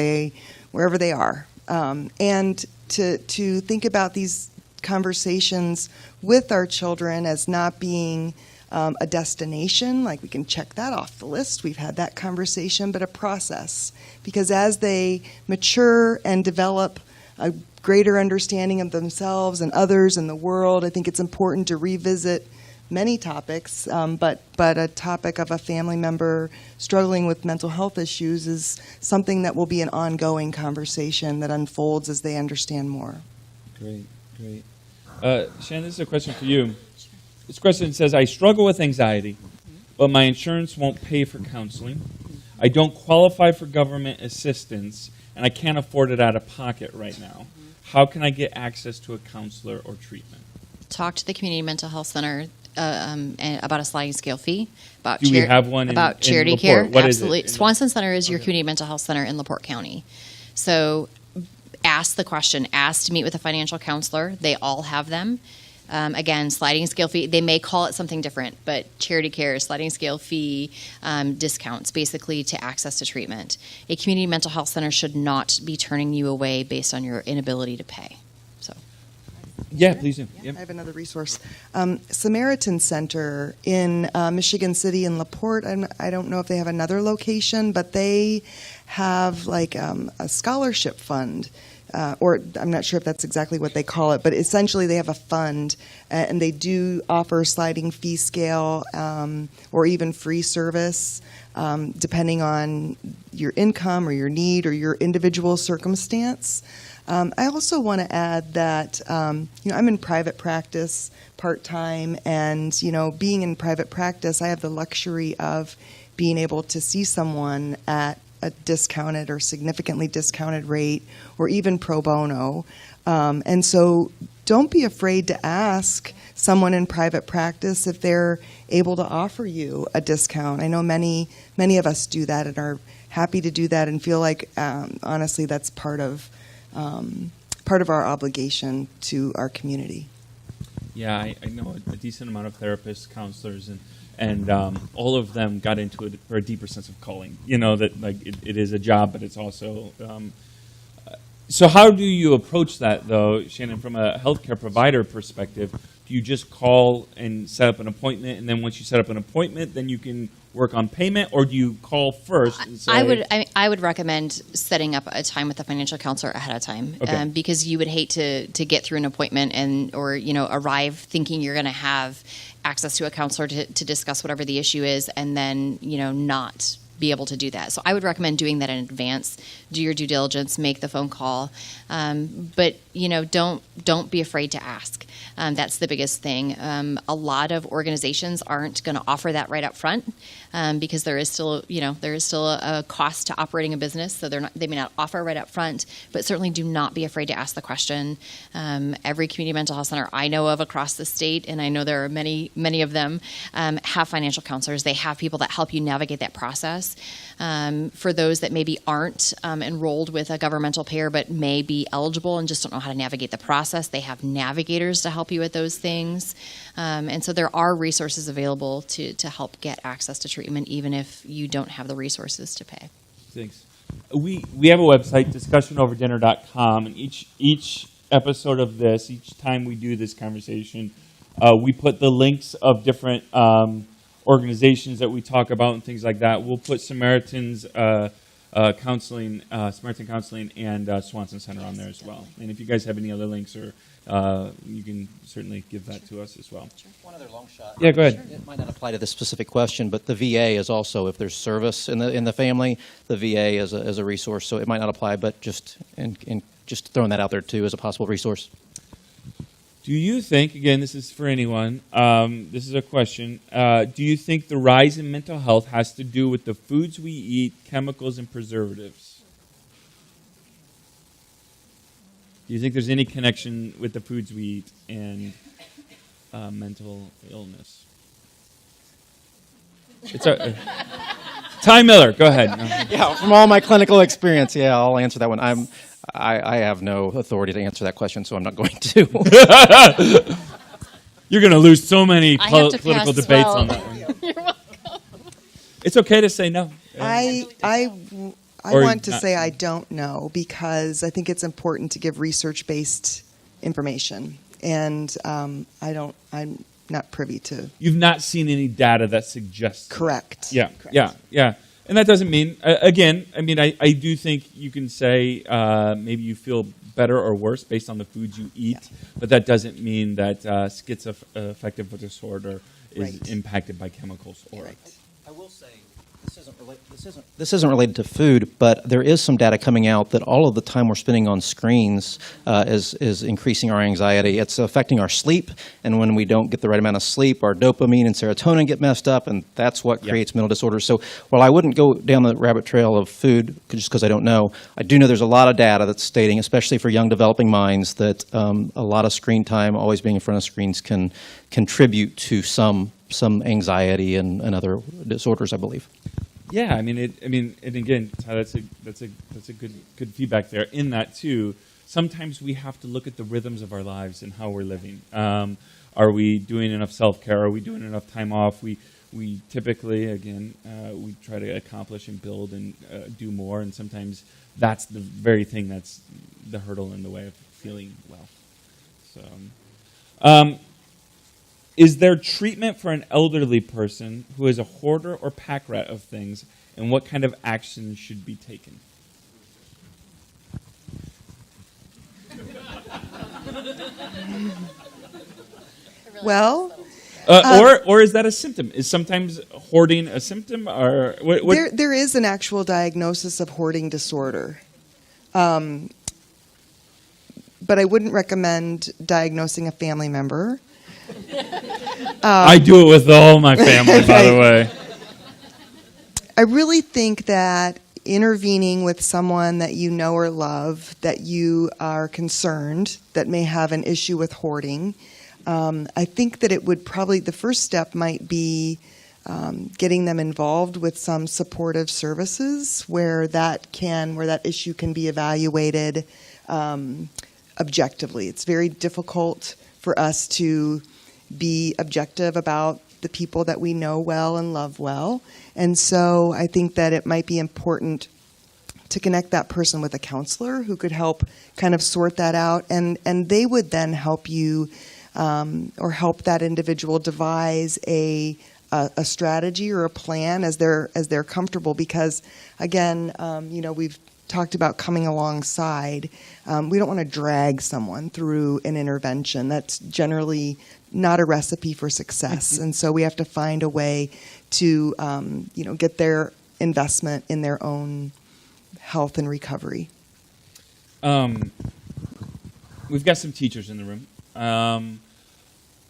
wherever they are, and to think about these conversations with our children as not being a destination, like we can check that off the list, we've had that conversation, but a process. Because as they mature and develop a greater understanding of themselves and others and the world, I think it's important to revisit many topics, but a topic of a family member struggling with mental health issues is something that will be an ongoing conversation that unfolds as they understand more. Great. Shannon, this is a question for you. This question says, I struggle with anxiety, but my insurance won't pay for counseling. I don't qualify for government assistance, and I can't afford it out of pocket right now. How can I get access to a counselor or treatment? Talk to the community mental health center about a sliding scale fee. Do we have one about in charity LaPorte? care? What Absolutely. is it? Swanson Center is your community mental health center in LaPorte County. So ask the question. Ask to meet with a financial counselor. They all have them. Again, sliding scale fee, they may call it something different, but charity care, sliding scale fee, discounts basically to access to treatment. A community mental health center should not be turning you away based on your inability to pay. So, Yeah, please do. Yep. I have another resource. Samaritan Center in Michigan City and LaPorte. I don't know if they have another location, but they have like a scholarship fund. Or I'm not sure if that's exactly what they call it, but essentially they have a fund, and they do offer sliding fee scale or even free service, depending on your income or your need or your individual circumstance. I also want to add that I'm in private practice part-time, and being in private practice, I have the luxury of being able to see someone at a discounted or significantly discounted rate, or even pro bono. And so don't be afraid to ask someone in private practice if they're able to offer you a discount. I know many of us do that and are happy to do that and feel like, honestly, that's part of our obligation to our community. Yeah, I know a decent amount of therapists, counselors, and all of them got into it for a deeper sense of calling. That like it is a job, but it's also. So how do you approach that, though, Shannon, from a healthcare provider perspective? Do you just call and set up an appointment, and then once you set up an appointment, then you can work on payment, or do you call first and say, I would recommend setting up a time with a financial counselor ahead of time, Okay. Because you would hate to get through an appointment or arrive thinking you're going to have access to a counselor to discuss whatever the issue is, and then not be able to do that. So I would recommend doing that in advance. Do your due diligence, make the phone call, but don't be afraid to ask. That's the biggest thing. A lot of organizations aren't going to offer that right up front because there is still a cost to operating a business. So they may not offer right up front, but certainly do not be afraid to ask the question. Every community mental health center I know of across the state, and I know there are many of them, have financial counselors. They have people that help you navigate that process. For those that maybe aren't enrolled with a governmental payer but may be eligible and just don't know how to navigate the process, they have navigators to help you with those things. And so there are resources available to help get access to treatment even if you don't have the resources to pay. Thanks. We have a website, discussionoverdinner.com, and each episode of this, each time we do this conversation, we put the links of different organizations that we talk about and things like that. We'll put Samaritan Counseling and Swanson Center on there as well. And if you guys have any other links, or you can certainly give that to us as well. One other long shot. Yeah, go ahead. It might not apply to this specific question, but the VA is also, if there's service in the family, the VA is a resource. So it might not apply, but just throwing that out there too as a possible resource. Do you think, again, this is for anyone, this is a question, do you think the rise in mental health has to do with the foods we eat, chemicals, and preservatives? Do you think there's any connection with the foods we eat and mental illness? It's Ty Miller, go ahead. Yeah, from all my clinical experience, yeah, I'll answer that one. I have no authority to answer that question, so I'm not going to. You're going to lose so many I have to political pass debates well. on that one. You're welcome. It's okay to say no. I Or want to not. say I don't know because I think it's important to give research-based information, and I'm not privy to. You've not seen any data that suggests that. Correct. Yeah, Correct. yeah. And that doesn't mean, again, I do think you can say maybe you feel better or worse based on the foods you eat, but that doesn't mean that schizoaffective disorder is Right. impacted by chemicals. Or Right. I will say, this isn't related to food, but there is some data coming out that all of the time we're spending on screens is increasing our anxiety. It's affecting our sleep, and when we don't get the right amount of sleep, our dopamine and serotonin get messed up, and that's what creates mental disorders. So while I wouldn't go down the rabbit trail of food just because I don't know, I do know there's a lot of data that's stating, especially for young developing minds, that a lot of screen time, always being in front of screens, can contribute to some anxiety and other disorders, I believe. yeah, and again, that's a good feedback there. In that too, sometimes we have to look at the rhythms of our lives and how we're living. Are we doing enough self-care? Are we doing enough time off? We typically, again, we try to accomplish and build and do more, and sometimes that's the very thing that's the hurdle in the way of feeling well. So, is there treatment for an elderly person who is a hoarder or pack rat of things, and what kind of action should be taken? Well, Or is that a symptom? Is sometimes hoarding a symptom? Or what? there is an actual diagnosis of hoarding disorder. But I wouldn't recommend diagnosing a family member. I do it with all my family, by the way. I really think that intervening with someone that you know or love, that you are concerned, that may have an issue with hoarding, I think that it would probably, the first step might be getting them involved with some supportive services where that issue can be evaluated objectively. It's very difficult for us to be objective about the people that we know well and love well. And so I think that it might be important to connect that person with a counselor who could help kind of sort that out. And they would then help you or help that individual devise a strategy or a plan as they're comfortable. Because again, we've talked about coming alongside. We don't want to drag someone through an intervention. That's generally not a recipe for success. And so we have to find a way to, get their investment in their own health and recovery. We've got some teachers in the room.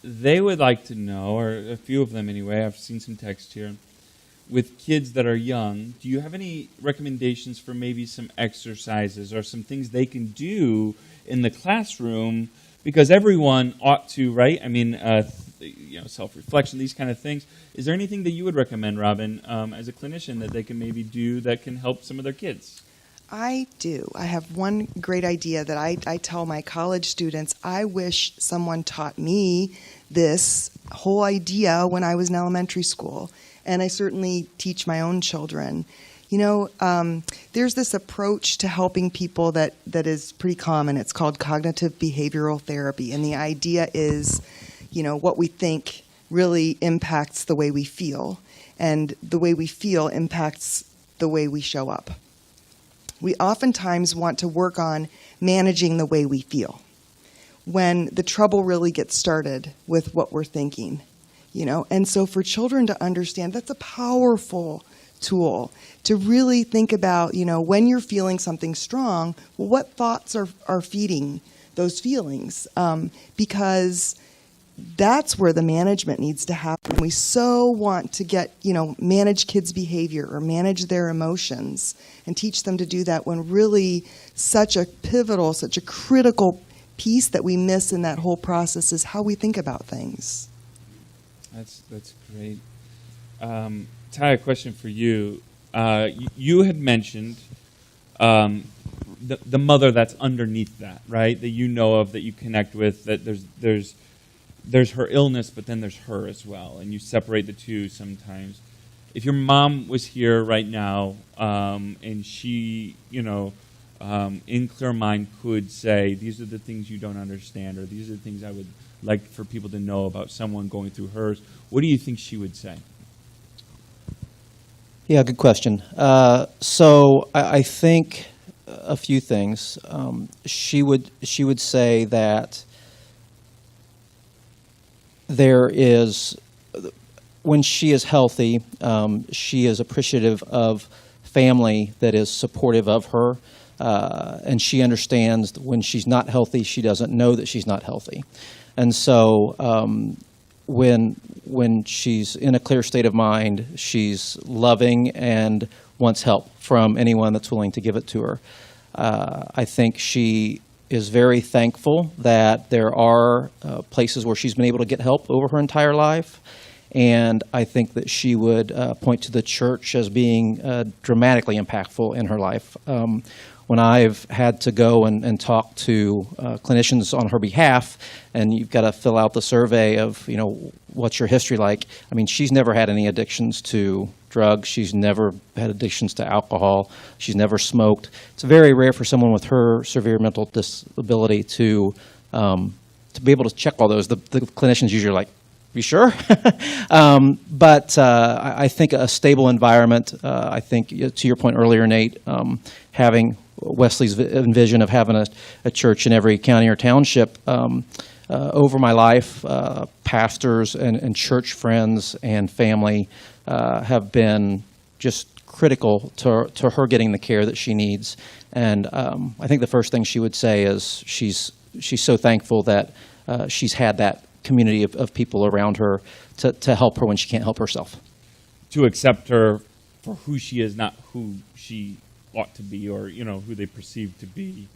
They would like to know, or a few of them anyway, I've seen some text here, with kids that are young, do you have any recommendations for maybe some exercises or some things they can do in the classroom? Because everyone ought to, right? Self-reflection, these kind of things. Is there anything that you would recommend, Robin, as a clinician, that they can maybe do that can help some of their kids? I do. I have one great idea that I tell my college students. I wish someone taught me this whole idea when I was in elementary school. And I certainly teach my own children. There's this approach to helping people that is pretty common. It's called cognitive behavioral therapy. And the idea is, what we think really impacts the way we feel. And the way we feel impacts the way we show up. We oftentimes want to work on managing the way we feel when the trouble really gets started with what we're thinking. And so for children to understand, that's a powerful tool to really think about, when you're feeling something strong, well, what thoughts are feeding those feelings? Because that's where the management needs to happen. We so want to manage kids' behavior or manage their emotions and teach them to do that, when really such a pivotal, such a critical piece that we miss in that whole process is how we think about things. That's great. Ty, a question for you. You had mentioned the mother that's underneath that, right? That you know of, that you connect with. That there's her illness, but then there's her as well, and you separate the two sometimes. If your mom was here right now, and she, in clear mind could say, these are the things you don't understand, or these are the things I would like for people to know about someone going through hers, what do you think she would say? Yeah, good question. So I think a few things. She would say that there is, when she is healthy, she is appreciative of family that is supportive of her, and she understands that when she's not healthy, she doesn't know that she's not healthy. And so when she's in a clear state of mind, she's loving and wants help from anyone that's willing to give it to her. I think she is very thankful that there are places where she's been able to get help over her entire life. And I think that she would point to the church as being dramatically impactful in her life. When I've had to go and talk to clinicians on her behalf, and you've got to fill out the survey of, what's your history like? I mean, she's never had any addictions to drugs. She's never had addictions to alcohol. She's never smoked. It's very rare for someone with her severe mental disability to be able to check all those. The clinicians usually are like, you sure? But I think a stable environment, I think, to your point earlier, Nate, having Wesley's vision of having a church in every county or township, over my life, pastors and church friends and family have been just critical to her getting the care that she needs. And I think the first thing she would say is she's so thankful that she's had that community of people around her to help her when she can't help herself. To accept her for who she is, not who she ought to be, or who they perceive to be,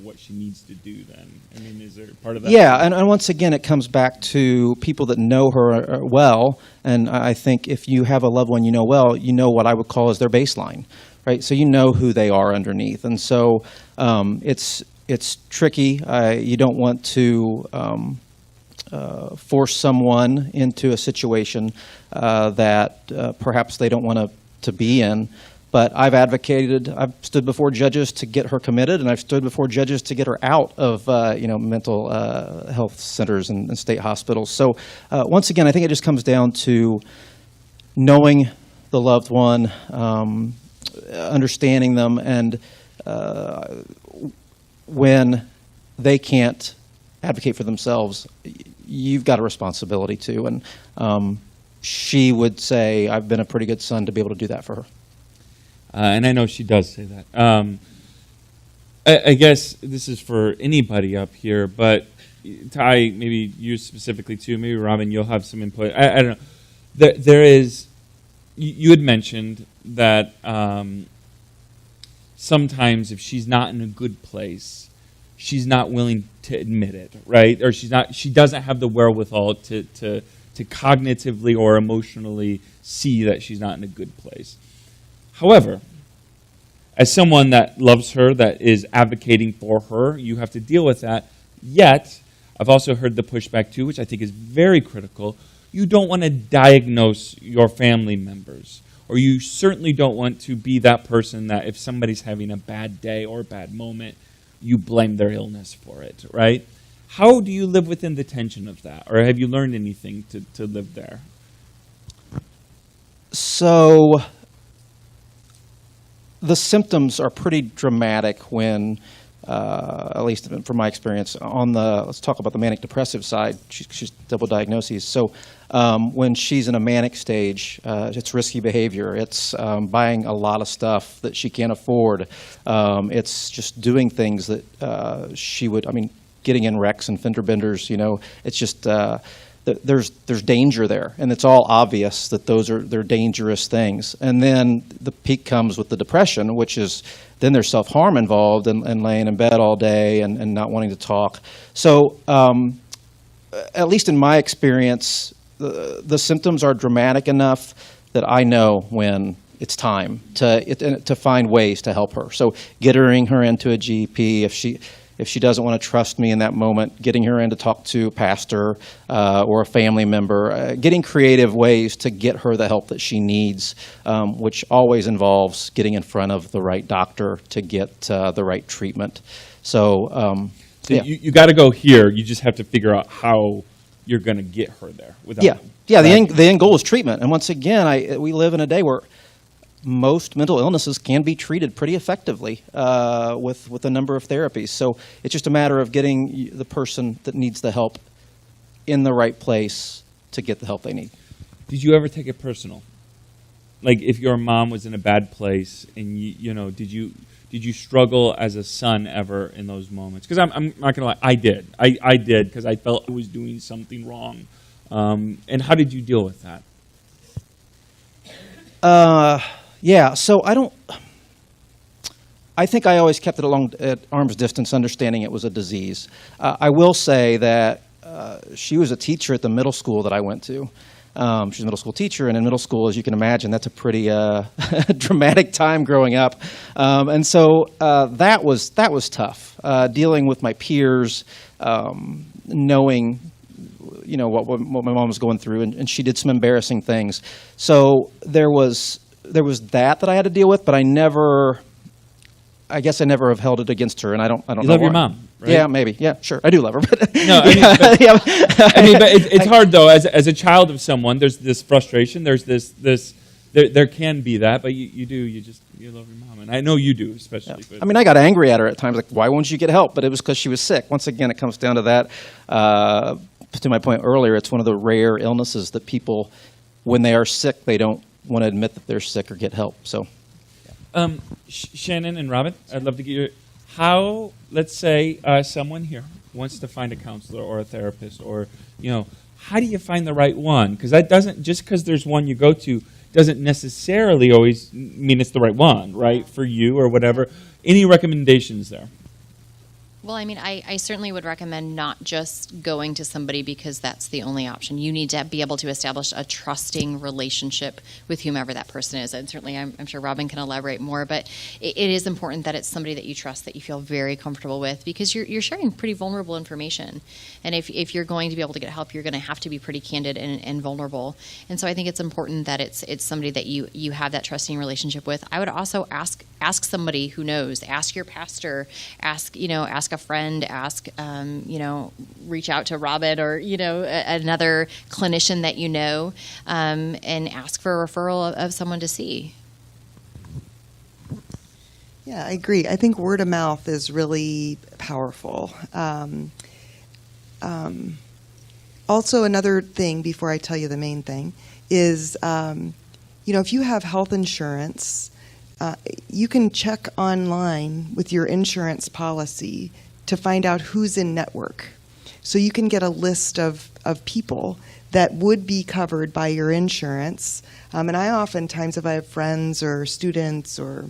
what she needs to do then. I mean, is there part of that? Yeah, and once again, it comes back to people that know her well, and I think if you have a loved one you know well, you know what I would call as their baseline, right? So you know who they are underneath, and so it's tricky. You don't want to force someone into a situation that perhaps they don't want to be in. But I've stood before judges to get her committed, and I've stood before judges to get her out of mental health centers and state hospitals. So once again, I think it just comes down to knowing the loved one, understanding them, and when they can't advocate for themselves, you've got a responsibility to. And she would say, I've been a pretty good son to be able to do that for her. And I know she does say that. I guess this is for anybody up here, but Ty, maybe you specifically too, maybe Robin, you'll have some input. I don't know. There is, you had mentioned that sometimes if she's not in a good place, she's not willing to admit it, right? Or she doesn't have the wherewithal to cognitively or emotionally see that she's not in a good place. However, as someone that loves her, that is advocating for her, you have to deal with that. Yet, I've also heard the pushback too, which I think is very critical. You don't want to diagnose your family members, or you certainly don't want to be that person that if somebody's having a bad day or a bad moment, you blame their illness for it, right? How do you live within the tension of that? Or have you learned anything to live there? So the symptoms are pretty dramatic when, at least from my experience, let's talk about the manic depressive side. She's double diagnoses. So when she's in a manic stage, it's risky behavior. It's buying a lot of stuff that she can't afford. It's just doing things that she would, getting in wrecks and fender benders. It's just there's danger there, and it's all obvious that they're dangerous things. And then the peak comes with the depression, which is then there's self-harm involved and laying in bed all day and not wanting to talk. So at least in my experience, the symptoms are dramatic enough that I know when it's time to find ways to help her. So getting her into a GP if she doesn't want to trust me in that moment, getting her in to talk to a pastor or a family member, getting creative ways to get her the help that she needs, which always involves getting in front of the right doctor to get the right treatment. So yeah. You got to go here. You just have to figure out how you're going to get her there. Yeah. The end goal is treatment. And once again, we live in a day where most mental illnesses can be treated pretty effectively with a number of therapies. So it's just a matter of getting the person that needs the help in the right place to get the help they need. Did you ever take it personal? Like if your mom was in a bad place and did you struggle as a son ever in those moments? Because I'm not going to lie, I did. I did because I felt I was doing something wrong. And how did you deal with that? Yeah, so I think I always kept it at arm's distance, understanding it was a disease. I will say that she was a teacher at the middle school that I went to. She's a middle school teacher, and in middle school, as you can imagine, that's a pretty dramatic time growing up. And so that was tough, dealing with my peers, knowing what my mom was going through, and she did some embarrassing things. So there was that I had to deal with, but I guess I never have held it against her, and I don't know. You love why. your mom, right? Yeah, maybe. Yeah, sure. I do love her, but no, I mean, but it's hard though. As a child of someone, there's this frustration. There's this. There can be that, but you love your mom, and I know you do, especially. Yeah. I mean, I got angry at her at times, like, why won't you get help? But it was because she was sick. Once again, it comes down to that. To my point earlier, it's one of the rare illnesses that people, when they are sick, they don't want to admit that they're sick or get help. So, Shannon and Robin, I'd love to get your how. Let's say someone here wants to find a counselor or a therapist, or how do you find the right one? Because that doesn't just because there's one you go to doesn't necessarily always mean it's the right one, right, for you or whatever. Any recommendations there? Well, I mean, I certainly would recommend not just going to somebody because that's the only option. You need to be able to establish a trusting relationship with whomever that person is. And certainly, I'm sure Robin can elaborate more, but it is important that it's somebody that you trust, that you feel very comfortable with, because you're sharing pretty vulnerable information. And if you're going to be able to get help, you're going to have to be pretty candid and vulnerable. And so I think it's important that it's somebody that you have that trusting relationship with. I would also ask somebody who knows. Ask your pastor. Ask a friend, reach out to Robin or, another clinician that and ask for a referral of someone to see. Yeah, I agree. I think word of mouth is really powerful. Also, another thing before I tell you the main thing is, if you have health insurance, you can check online with your insurance policy to find out who's in network. So you can get a list of people that would be covered by your insurance. And I oftentimes, if I have friends or students or,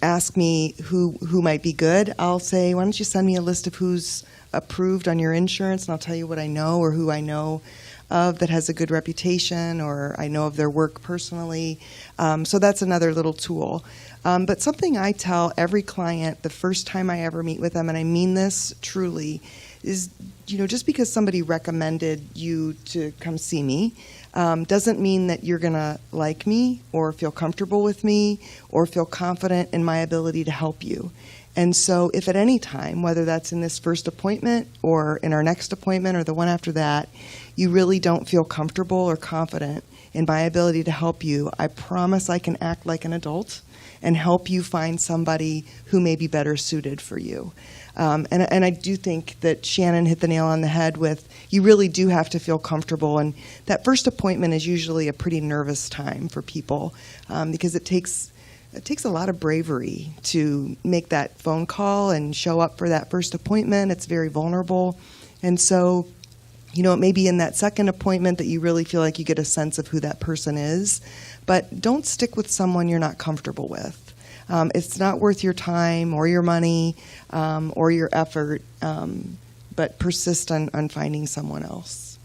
ask me who might be good, I'll say, why don't you send me a list of who's approved on your insurance, and I'll tell you what I know or who I know of that has a good reputation, or I know of their work personally. So that's another little tool. But something I tell every client the first time I ever meet with them, and I mean this truly, is just because somebody recommended you to come see me doesn't mean that you're going to like me or feel comfortable with me or feel confident in my ability to help you. And so if at any time, whether that's in this first appointment or in our next appointment or the one after that, you really don't feel comfortable or confident in my ability to help you, I promise I can act like an adult and help you find somebody who may be better suited for you. And I do think that Shannon hit the nail on the head with, you really do have to feel comfortable. And that first appointment is usually a pretty nervous time for people because it takes it takes a lot of bravery to make that phone call and show up for that first appointment. It's very vulnerable. And so, you know, it may be in that second appointment that you really feel like you get a sense of who that person is. But don't stick with someone you're not comfortable with. It's not worth your time or your money or your effort, but persist on finding someone else.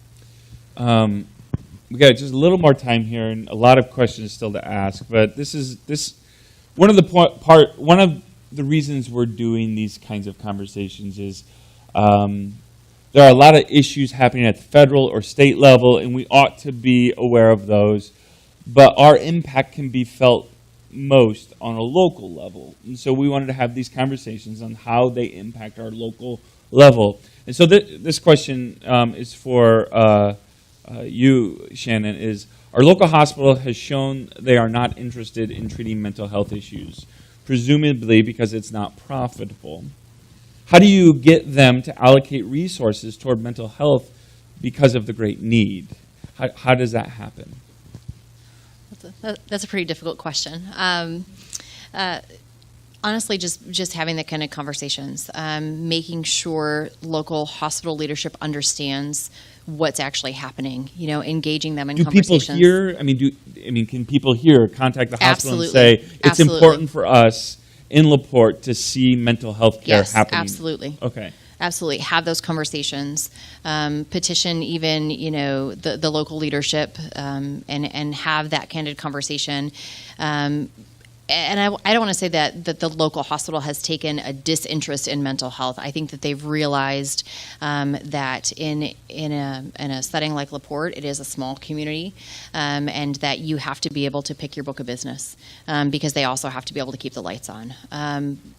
We got just a little more time here and a lot of questions still to ask, but one of the reasons we're doing these kinds of conversations is there are a lot of issues happening at the federal or state level, and we ought to be aware of those, but our impact can be felt most on a local level. And so we wanted to have these conversations on how they impact our local level. And so this question is for you, Shannon, is our local hospital has shown they are not interested in treating mental health issues, presumably because it's not profitable. How do you get them to allocate resources toward mental health because of the great need? How does that happen? That's a pretty difficult question. Honestly, just having that kind of conversations, making sure local hospital leadership understands what's actually happening. You know, engaging them in conversations. Do people hear? Can people here contact the hospital Absolutely. and say it's Absolutely. important for us in LaPorte to see mental health care Yes, happening? absolutely. Okay. Absolutely. Have those conversations. Petition even, you know, the local leadership and have that candid conversation. And I don't want to say that the local hospital has taken a disinterest in mental health. I think that they've realized that in a setting like LaPorte, it is a small community, and that you have to be able to pick your book of business because they also have to be able to keep the lights on.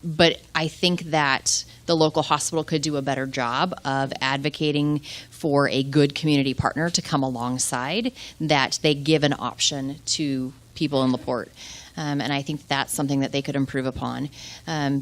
But I think that the local hospital could do a better job of advocating for a good community partner to come alongside, that they give an option to people in LaPorte. And I think that's something that they could improve upon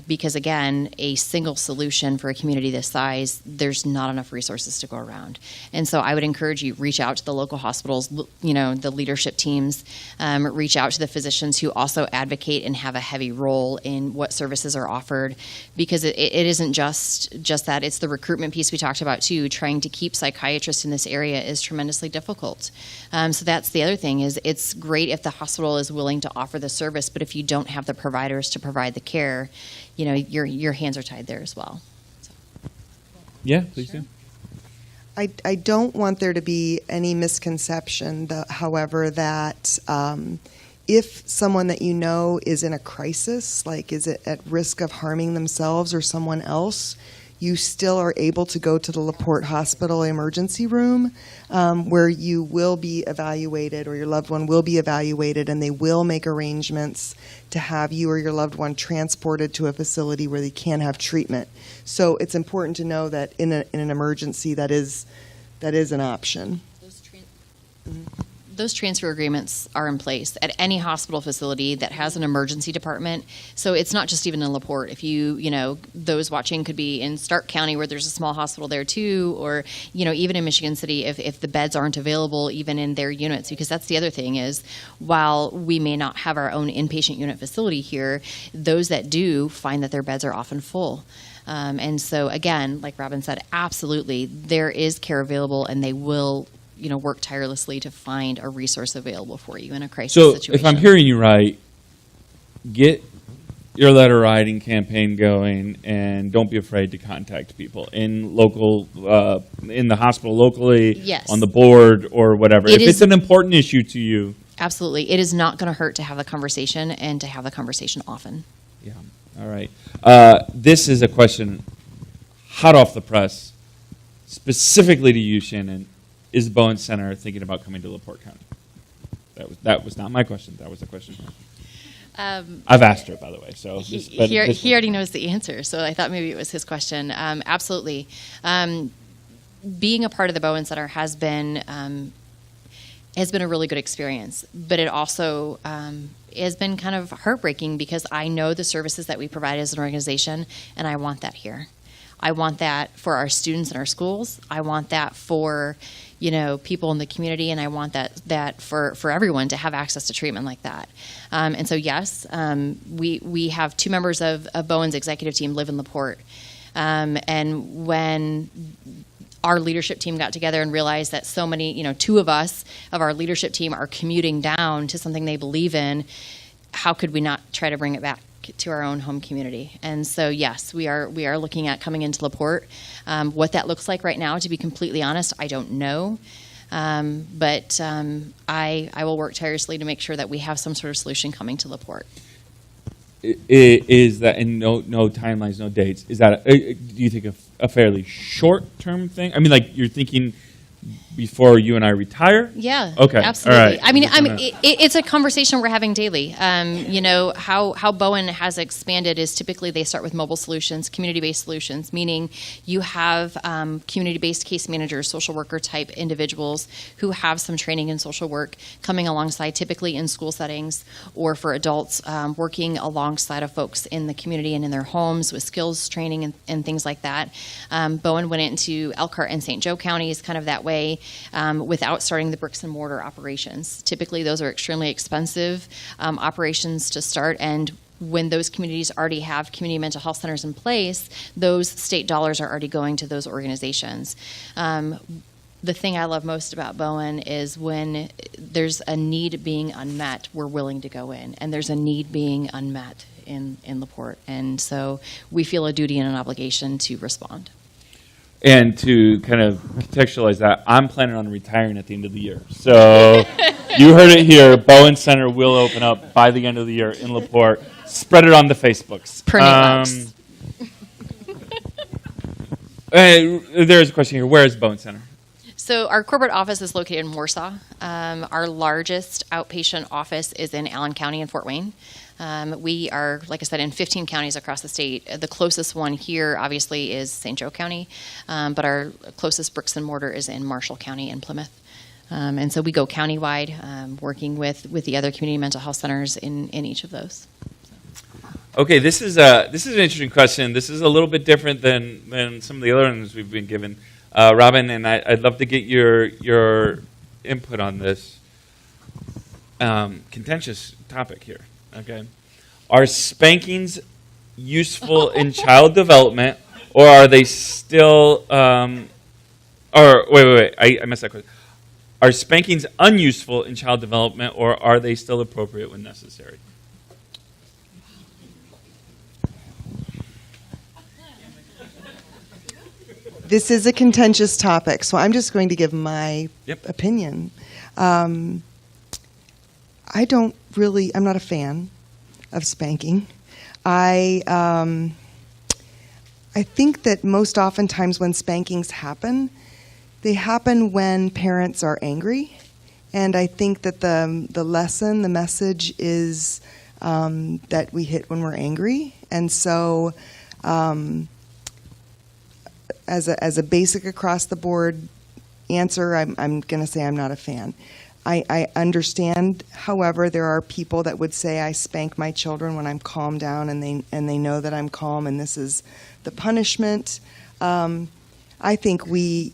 because, again, a single solution for a community this size, there's not enough resources to go around. And so I would encourage you, reach out to the local hospitals, you know, the leadership teams, reach out to the physicians who also advocate and have a heavy role in what services are offered, because it isn't just that. It's the recruitment piece we talked about, too. Trying to keep psychiatrists in this area is tremendously difficult. So that's the other thing, is it's great if the hospital is willing to offer the service, but if you don't have the providers to provide the care, you know, your hands are tied there as well. So. Yeah, please do. I don't want there to be any misconception, however, that if someone that you know is in a crisis, like is it at risk of harming themselves or someone else, you still are able to go to the LaPorte Hospital emergency room where you will be evaluated, or your loved one will be evaluated, and they will make arrangements to have you or your loved one transported to a facility where they can have treatment. So it's important to know that in an emergency, that is an option. Those transfer agreements are in place at any hospital facility that has an emergency department. So it's not just even in LaPorte. If you know, those watching could be in Stark County where there's a small hospital there too, or, you know, even in Michigan City if the beds aren't available even in their units, because that's the other thing is, while we may not have our own inpatient unit facility here, those that do find that their beds are often full. And so again, like Robin said, absolutely, there is care available, and they will, you know, work tirelessly to find a resource available for you in a crisis situation. So if I'm hearing you right, get your letter writing campaign going, and don't be afraid to contact people in the hospital locally, Yes. on the board or whatever. If it's an important issue to you. Absolutely. It is not going to hurt to have the conversation, and to have the conversation often. Yeah. All right. This is a question hot off the press, specifically to you, Shannon. Is Bowen Center thinking about coming to LaPorte County? That was not my question. That was the question. I've asked her, by the way. So he already knows the answer, so I thought maybe it was his question. Absolutely. Being a part of the Bowen Center has been a really good experience, but it also has been kind of heartbreaking because I know the services that we provide as an organization, and I want that here. I want that for our students in our schools. I want that for, people in the community, and I want that for everyone to have access to treatment like that. And so, yes, we have 2 members of Bowen's executive team live in LaPorte. And when our leadership team got together and realized that so many, 2 of us of our leadership team are commuting down to something they believe in, how could we not try to bring it back to our own home community? And so, yes, we are looking at coming into LaPorte. What that looks like right now, to be completely honest, I don't know. But I will work tirelessly to make sure that we have some sort of solution coming to LaPorte. Is that, and no timelines, no dates, is that, do you think a fairly short-term thing? I mean, like, you're thinking before you and I retire? Yeah. Okay. Absolutely. All right. I mean, it's a conversation we're having daily. How Bowen has expanded is typically they start with mobile solutions, community-based solutions, meaning you have community-based case managers, social worker type individuals who have some training in social work coming alongside, typically in school settings or for adults, working alongside of folks in the community and in their homes with skills training and things like that. Bowen went into Elkhart and St. Joe counties kind of that way. Without starting the bricks and mortar operations. Typically, those are extremely expensive operations to start, and when those communities already have community mental health centers in place, those state dollars are already going to those organizations. The thing I love most about Bowen is when there's a need being unmet, we're willing to go in, and there's a need being unmet in LaPorte, and so we feel a duty and an obligation to respond. And to kind of contextualize that, I'm planning on retiring at the end of the year. So you heard it here. Bowen Center will open up by the end of the year in LaPorte. Spread it on the Facebooks. Per Nate Loucks. There's a question here. Where is Bowen Center? So our corporate office is located in Warsaw. Our largest outpatient office is in Allen County in Fort Wayne. We are, like I said, in 15 counties across the state. The closest one here, obviously, is St. Joe County, but our closest bricks and mortar is in Marshall County in Plymouth. And so we go countywide, working with the other community mental health centers in each of those. Okay, this is an interesting question. This is a little bit different than some of the other ones we've been given. Robin, and I'd love to get your input on this contentious topic here. Okay, are spankings useful in child development, or are they still? Or wait, I missed that question. Are spankings unuseful in child development, or are they still appropriate when necessary? This is a contentious topic, so I'm just going to give my opinion. I'm not a fan of spanking. I think that most oftentimes when spankings happen, they happen when parents are angry. And I think that the message is that we hit when we're angry. And so as a basic across the board answer, I'm going to say I'm not a fan. I understand, however, there are people that would say I spank my children when I'm calmed down, and they know that I'm calm, and this is the punishment. I think we,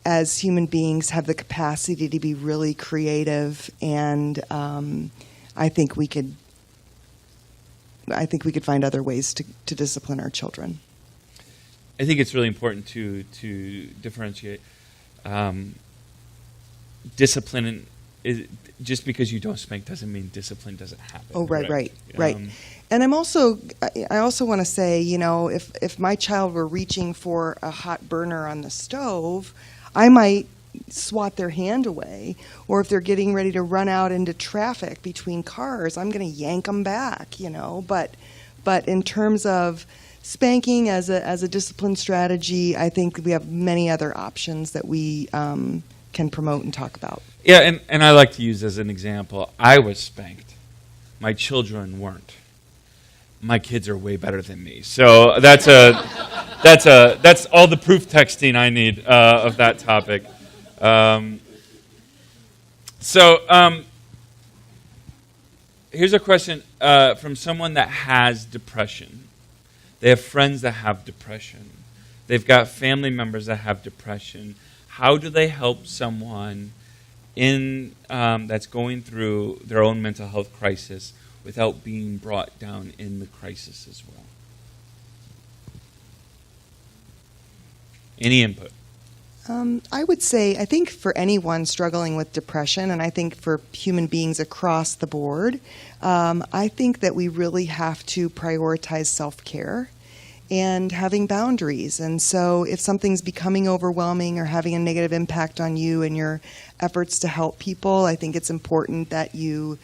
as human beings, have the capacity to be really creative, and I think we could find other ways to discipline our children. I think it's really important to differentiate. Discipline is just because you don't spank doesn't mean discipline doesn't happen. Oh, right. And I also want to say, if my child were reaching for a hot burner on the stove, I might swat their hand away. Or if they're getting ready to run out into traffic between cars, I'm going to yank them back. But in terms of spanking as a discipline strategy, I think we have many other options that we can promote and talk about. Yeah, and I like to use as an example, I was spanked. My children weren't. My kids are way better than me. So that's all the proof texting I need of that topic. Here's a question from someone that has depression. They have friends that have depression. they've got family members that have depression. How do they help someone in that's going through their own mental health crisis without being brought down in the crisis as well? Any input? I would say, I think for anyone struggling with depression, and I think for human beings across the board, I think that we really have to prioritize self-care and having boundaries. And so if something's becoming overwhelming or having a negative impact on you and your efforts to help people, I think it's important that you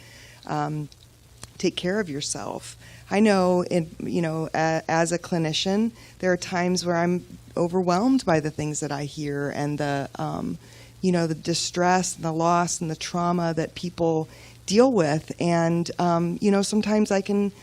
take care of yourself. I know, as a clinician, there are times where I'm overwhelmed by the things that I hear and the distress and the loss and the trauma that people deal with. And, sometimes I can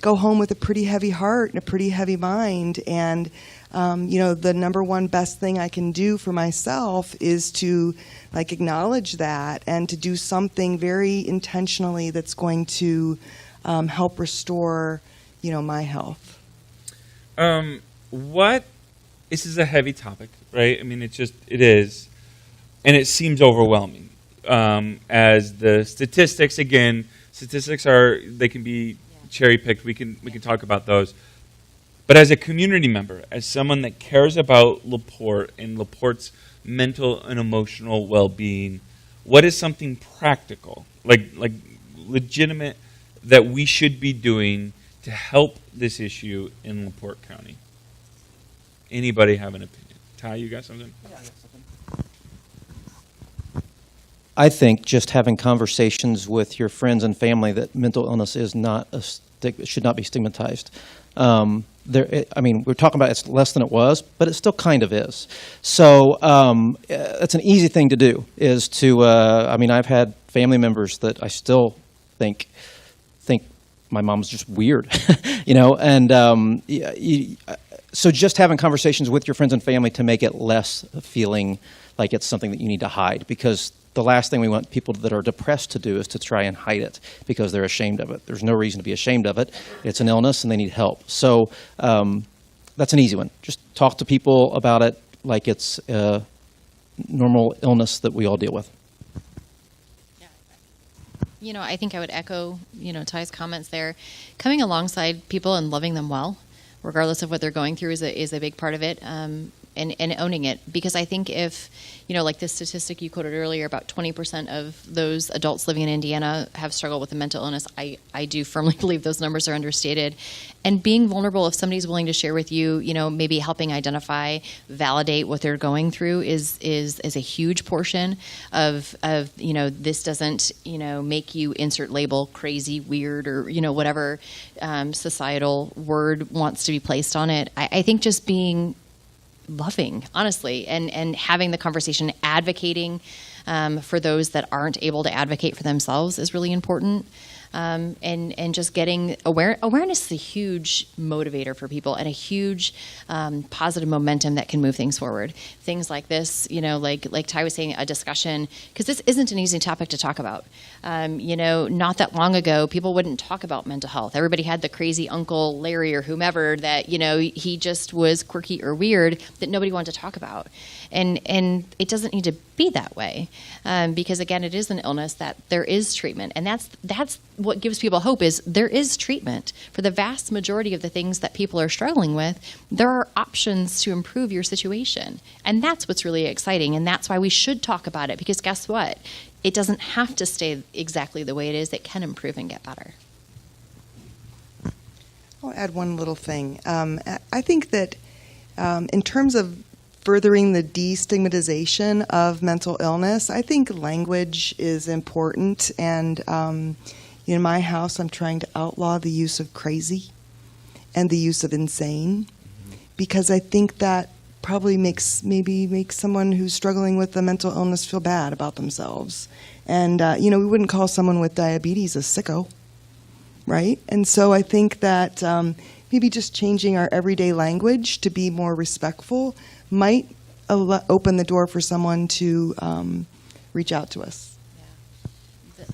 go home with a pretty heavy heart and a pretty heavy mind. And, the number one best thing I can do for myself is to acknowledge that and to do something very intentionally that's going to help restore, my health. This is a heavy topic, right? I mean, it is, and it seems overwhelming. As the statistics they can be cherry picked. We can talk about those. But as a community member, as someone that cares about LaPorte and LaPorte's mental and emotional well-being, what is something practical, like legitimate, that we should be doing to help this issue in LaPorte County? Anybody have an opinion? Ty, you got something? Yeah, I got something. I think just having conversations with your friends and family that mental illness is not should not be stigmatized. We're talking about it's less than it was, but it still kind of is. So it's an easy thing to do. Is to I've had family members that I still think my mom's just weird, So just having conversations with your friends and family to make it less feeling like it's something that you need to hide, because the last thing we want people that are depressed to do is to try and hide it because they're ashamed of it. There's no reason to be ashamed of it. It's an illness and they need help. So that's an easy one. Just talk to people about it like it's a normal illness that we all deal with. I think I would echo, Ty's comments there. Coming alongside people and loving them well, regardless of what they're going through, is a big part of it, and owning it. Because I think if, like this statistic you quoted earlier, about 20% of those adults living in Indiana have struggled with a mental illness, I do firmly believe those numbers are understated. And being vulnerable, if somebody's willing to share with you, maybe helping identify, validate what they're going through is a huge portion of this doesn't, make you insert label crazy, weird, or, whatever societal word wants to be placed on it. I think just being loving, honestly, and having the conversation, advocating for those that aren't able to advocate for themselves is really important. And just getting awareness is a huge motivator for people and a huge positive momentum that can move things forward. Things like this, like Ty was saying, a discussion, because this isn't an easy topic to talk about. Not that long ago, people wouldn't talk about mental health. Everybody had the crazy Uncle Larry or whomever that, he just was quirky or weird that nobody wanted to talk about. And it doesn't need to be that way, because again, it is an illness that there is treatment, and that's what gives people hope. Is there is treatment for the vast majority of the things that people are struggling with. There are options to improve your situation, and that's what's really exciting, and that's why we should talk about it, because guess what? It doesn't have to stay exactly the way it is. It can improve and get better. I'll add one little thing. I think that in terms of furthering the destigmatization of mental illness, I think language is important. And in my house, I'm trying to outlaw the use of crazy and the use of insane, because I think that probably makes someone who's struggling with a mental illness feel bad about themselves. And, we wouldn't call someone with diabetes a sicko, right? And so I think that maybe just changing our everyday language to be more respectful might open the door for someone to reach out to us. Yeah.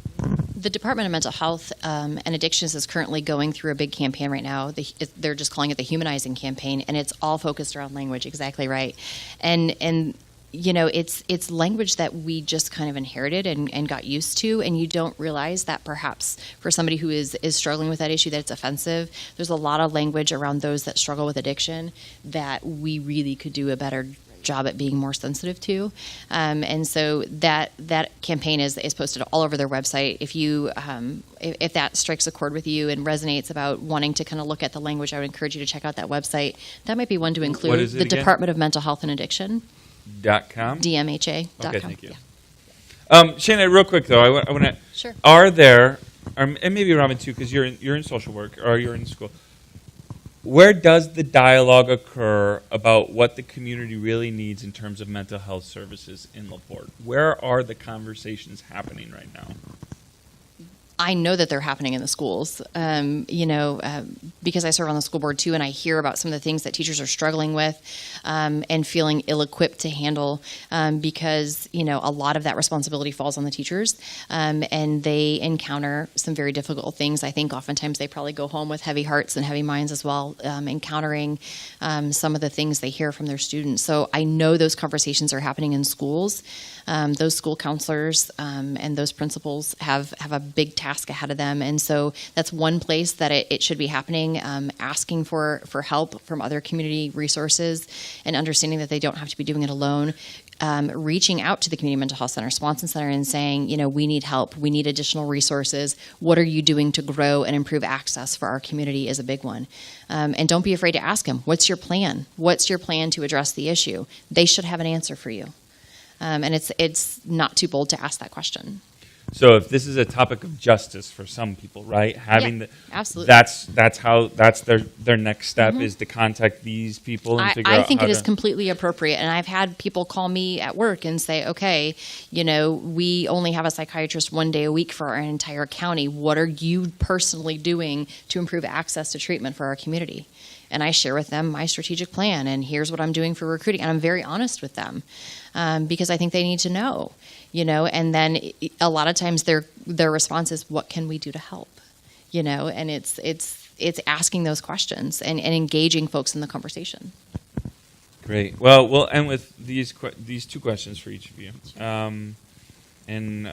The Department of Mental Health and Addictions is currently going through a big campaign right now. They're just calling it the Humanizing Campaign, and it's all focused around language. Exactly right. And you know, it's language that we just kind of inherited and got used to, and you don't realize that perhaps for somebody who is struggling with that issue that it's offensive. There's a lot of language around those that struggle with addiction that we really could do a better job at being more sensitive to, and so that campaign is posted all over their website. If you if that strikes a chord with you and resonates about wanting to kind of look at the language, I would encourage you to check out that website. That might be one to include. What is it the again? Department of Mental Health and Addiction. .com? DMHA.com. Okay, thank you. Yeah. Shannon, real quick though, I want to. Sure. Are there, and maybe Robin too, because you're in social work or you're in school. Where does the dialogue occur about what the community really needs in terms of mental health services in LaPorte? Where are the conversations happening right now? I know that they're happening in the schools, because I serve on the school board too, and I hear about some of the things that teachers are struggling with and feeling ill-equipped to handle because, a lot of that responsibility falls on the teachers and they encounter some very difficult things. I think oftentimes they probably go home with heavy hearts and heavy minds as well, encountering some of the things they hear from their students. So I know those conversations are happening in schools. Those school counselors and those principals have a big task ahead of them, and so that's one place that it should be happening, asking for help from other community resources and understanding that they don't have to be doing it alone. Reaching out to the Community Mental Health Center, Swanson Center, and saying, we need help, we need additional resources. What are you doing to grow and improve access for our community is a big one. And don't be afraid to ask them, what's your plan? What's your plan to address the issue? They should have an answer for you. And it's not too bold to ask that question. So if this is a topic of justice for some people, right? Absolutely. That's their next step is to contact these people and figure out I think how it is to- completely appropriate. And I've had people call me at work and say, okay, we only have a psychiatrist one day a week for our entire county. What are you personally doing to improve access to treatment for our community? And I share with them my strategic plan, and here's what I'm doing for recruiting. And I'm very honest with them because I think they need to know, and then a lot of times their response is, what can we do to help? And it's asking those questions and engaging folks in the conversation. Great. Well, we'll end with these two questions for each of you. And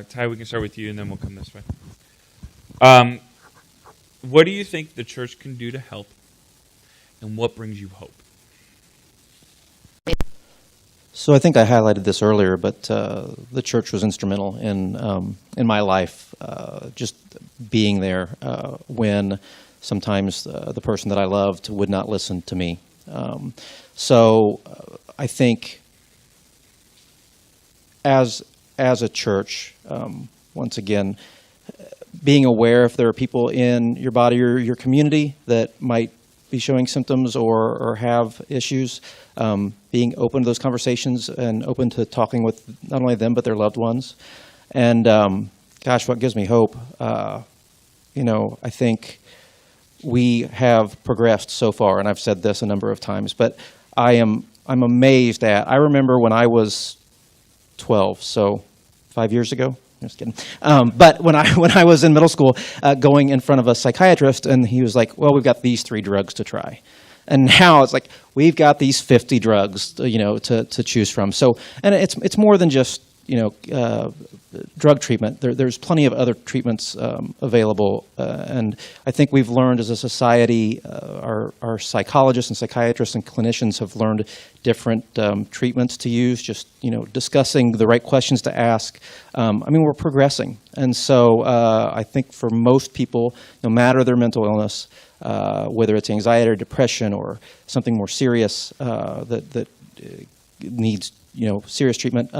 Ty, we can start with you, and then we'll come this way. What do you think the church can do to help? And what brings you hope? So I think I highlighted this earlier, but the church was instrumental in my life, just being there when sometimes the person that I loved would not listen to me. So I think as a church, once again, being aware if there are people in your body or your community that might be showing symptoms or have issues, being open to those conversations and open to talking with not only them but their loved ones. And gosh, what gives me hope? I think we have progressed so far, and I've said this a number of times, but I'm amazed at. I remember when I was 12, so 5 years ago. Just kidding. But when I was in middle school, going in front of a psychiatrist, and he was like, "Well, we've got these 3 drugs to try," and now it's like we've got these 50 drugs, to choose from. So, and it's more than just drug treatment. There's plenty of other treatments available, and I think we've learned as a society, our psychologists and psychiatrists and clinicians have learned different treatments to use, just discussing the right questions to ask. We're progressing, and so I think for most people, no matter their mental illness, whether it's anxiety or depression or something more serious that needs serious treatment,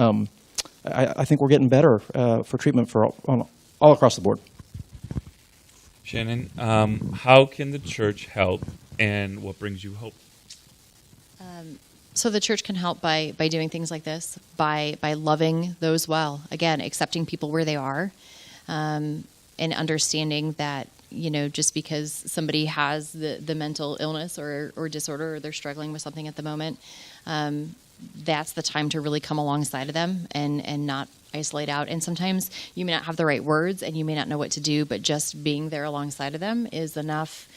I think we're getting better for treatment for all across the board. Shannon, how can the church help, and what brings you hope? So the church can help by doing things like this, by loving those well. Again, accepting people where they are, and understanding that just because somebody has the mental illness or disorder, or they're struggling with something at the moment, that's the time to really come alongside of them and not isolate out. And sometimes you may not have the right words and you may not know what to do, but just being there alongside of them is enough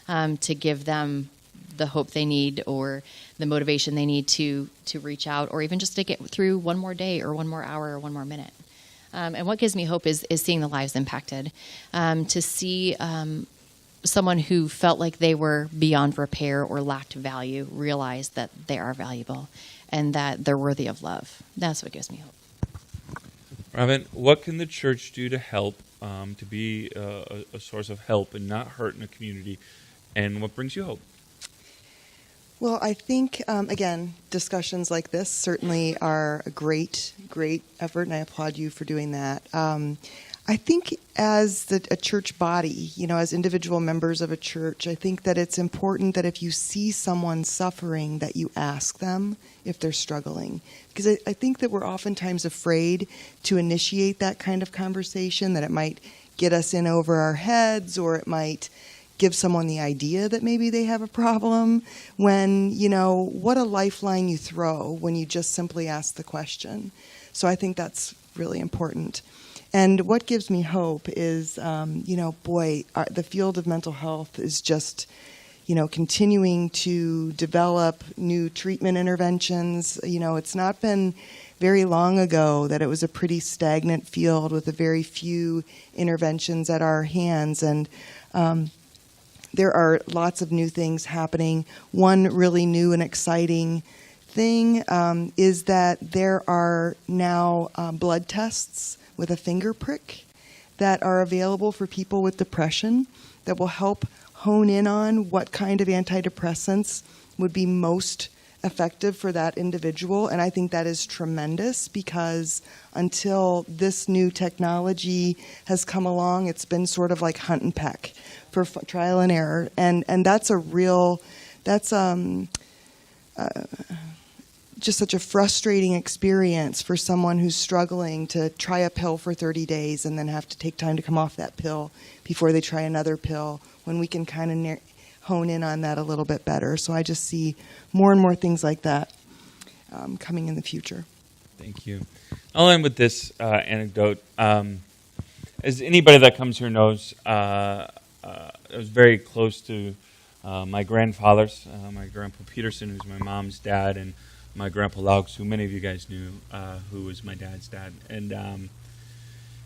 to give them the hope they need or the motivation they need to reach out, or even just to get through one more day or one more hour or one more minute. And what gives me hope is seeing the lives impacted, to see someone who felt like they were beyond repair or lacked value realize that they are valuable and that they're worthy of love. That's what gives me hope. Robin, what can the church do to help, to be a source of help and not hurt in a community? And what brings you hope? Well, I think, again, discussions like this certainly are a great effort, and I applaud you for doing that. I think as a church body, as individual members of a church, I think that it's important that if you see someone suffering, that you ask them if they're struggling. Because I think that we're oftentimes afraid to initiate that kind of conversation, that it might get us in over our heads, or it might give someone the idea that maybe they have a problem, when, what a lifeline you throw when you just simply ask the question. So I think that's really important. And what gives me hope is, the field of mental health is just, continuing to develop new treatment interventions. It's not been very long ago that it was a pretty stagnant field with a very few interventions at our hands. And there are lots of new things happening. One really new and exciting thing is that there are now blood tests with a finger prick that are available for people with depression that will help hone in on what kind of antidepressants would be most effective for that individual. And I think that is tremendous, because until this new technology has come along, it's been sort of like hunt and peck for trial and error. And that's just such a frustrating experience for someone who's struggling to try a pill for 30 days and then have to take time to come off that pill before they try another pill, when we can kind of hone in on that a little bit better. So I just see more and more things like that coming in the future. Thank you. I'll end with this anecdote. As anybody that comes here knows, I was very close to my grandfathers, my Grandpa Peterson, who's my mom's dad, and my Grandpa Loucks, who many of you guys knew, who was my dad's dad.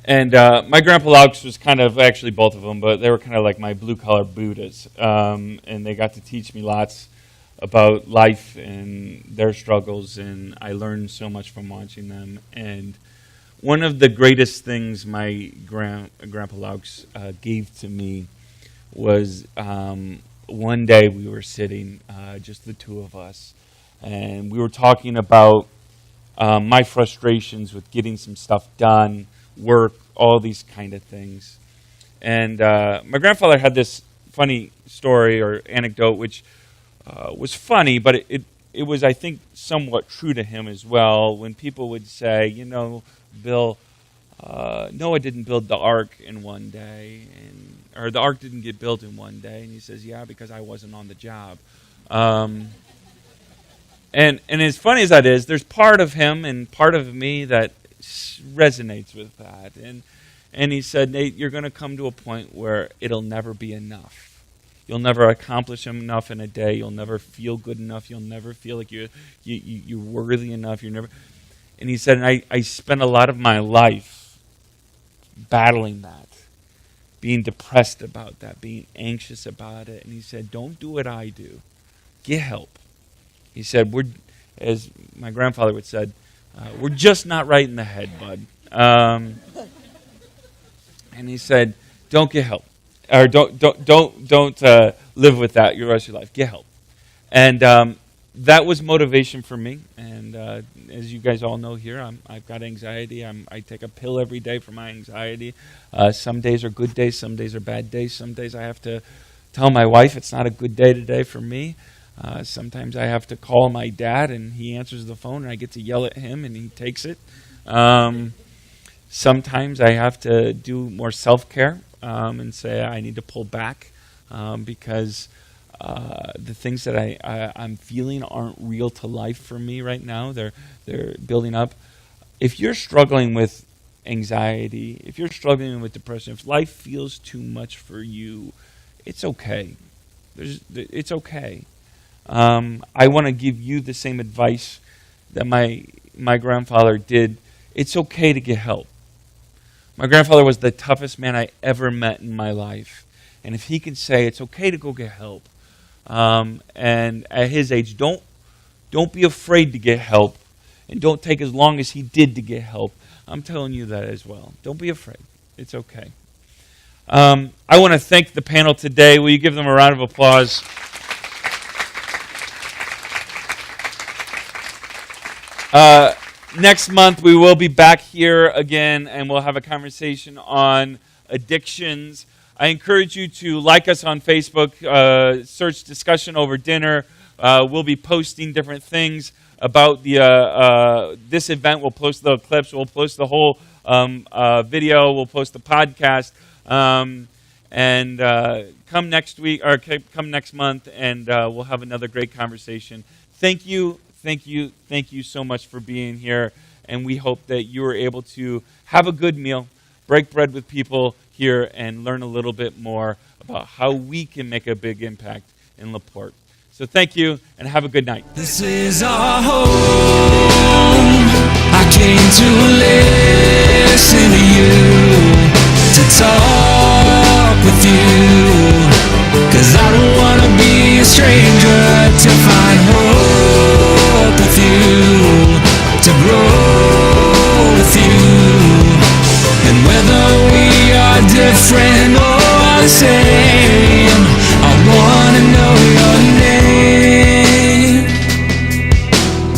And my Grandpa Loucks was kind of, actually both of them, but they were kind of like my blue-collar Buddhas. And they got to teach me lots about life and their struggles, and I learned so much from watching them. And one of the greatest things my Grandpa Loucks gave to me was one day we were sitting, just the two of us, and we were talking about my frustrations with getting some stuff done, work, all these kind of things. And my grandfather had this funny story or anecdote, which was funny, but it was, I think, somewhat true to him as well. When people would say, Bill, Noah didn't build the ark in one day, or the ark didn't get built in one day. And he says, yeah, because I wasn't on the job. And as funny as that is, there's part of him and part of me that resonates with that. And he said, Nate, you're going to come to a point where it'll never be enough. You'll never accomplish enough in a day. You'll never feel good enough. You'll never feel like you're worthy enough. You're never. And he said, and I spent a lot of my life battling that, being depressed about that, being anxious about it. And he said, don't do what I do. Get help. He said, as my grandfather would said, we're just not right in the head, bud. And he said, don't get help, or don't live with that the rest of your life. Get help. And that was motivation for me. And as you guys all know here, I've got anxiety. I take a pill every day for my anxiety. Some days are good days. Some days are bad days. Some days I have to tell my wife it's not a good day today for me. Sometimes I have to call my dad, and he answers the phone, and I get to yell at him, and he takes it. Sometimes I have to do more self-care. and say I need to pull back because the things that I'm feeling aren't real to life for me right now. They're building up. If you're struggling with anxiety, if you're struggling with depression, if life feels too much for you, it's okay. It's okay. I want to give you the same advice that my grandfather did. It's okay to get help. My grandfather was the toughest man I ever met in my life. And if he can say it's okay to go get help, and at his age, don't be afraid to get help, and don't take as long as he did to get help. I'm telling you that as well. Don't be afraid. It's okay. I want to thank the panel today. Will you give them a round of applause? Next month, we will be back here again, and we'll have a conversation on addictions. I encourage you to like us on Facebook, search Discussion Over Dinner. We'll be posting different things about this event. We'll post the clips. We'll post the whole video. We'll post the podcast. And come next week, or come next month, and we'll have another great conversation. Thank you so much for being here. And we hope that you are able to have a good meal, break bread with people here, and learn a little bit more about how we can make a big impact in LaPorte. So thank you, and have a good night. This is our home. I came to listen to you, to talk with you, 'cause I don't wanna be a stranger, to find hope with you, to grow with you. And whether we are different or the same, I wanna know your name.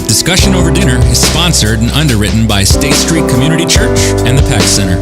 Discussion Over Dinner is sponsored and underwritten by State Street Community Church and the Peck Center.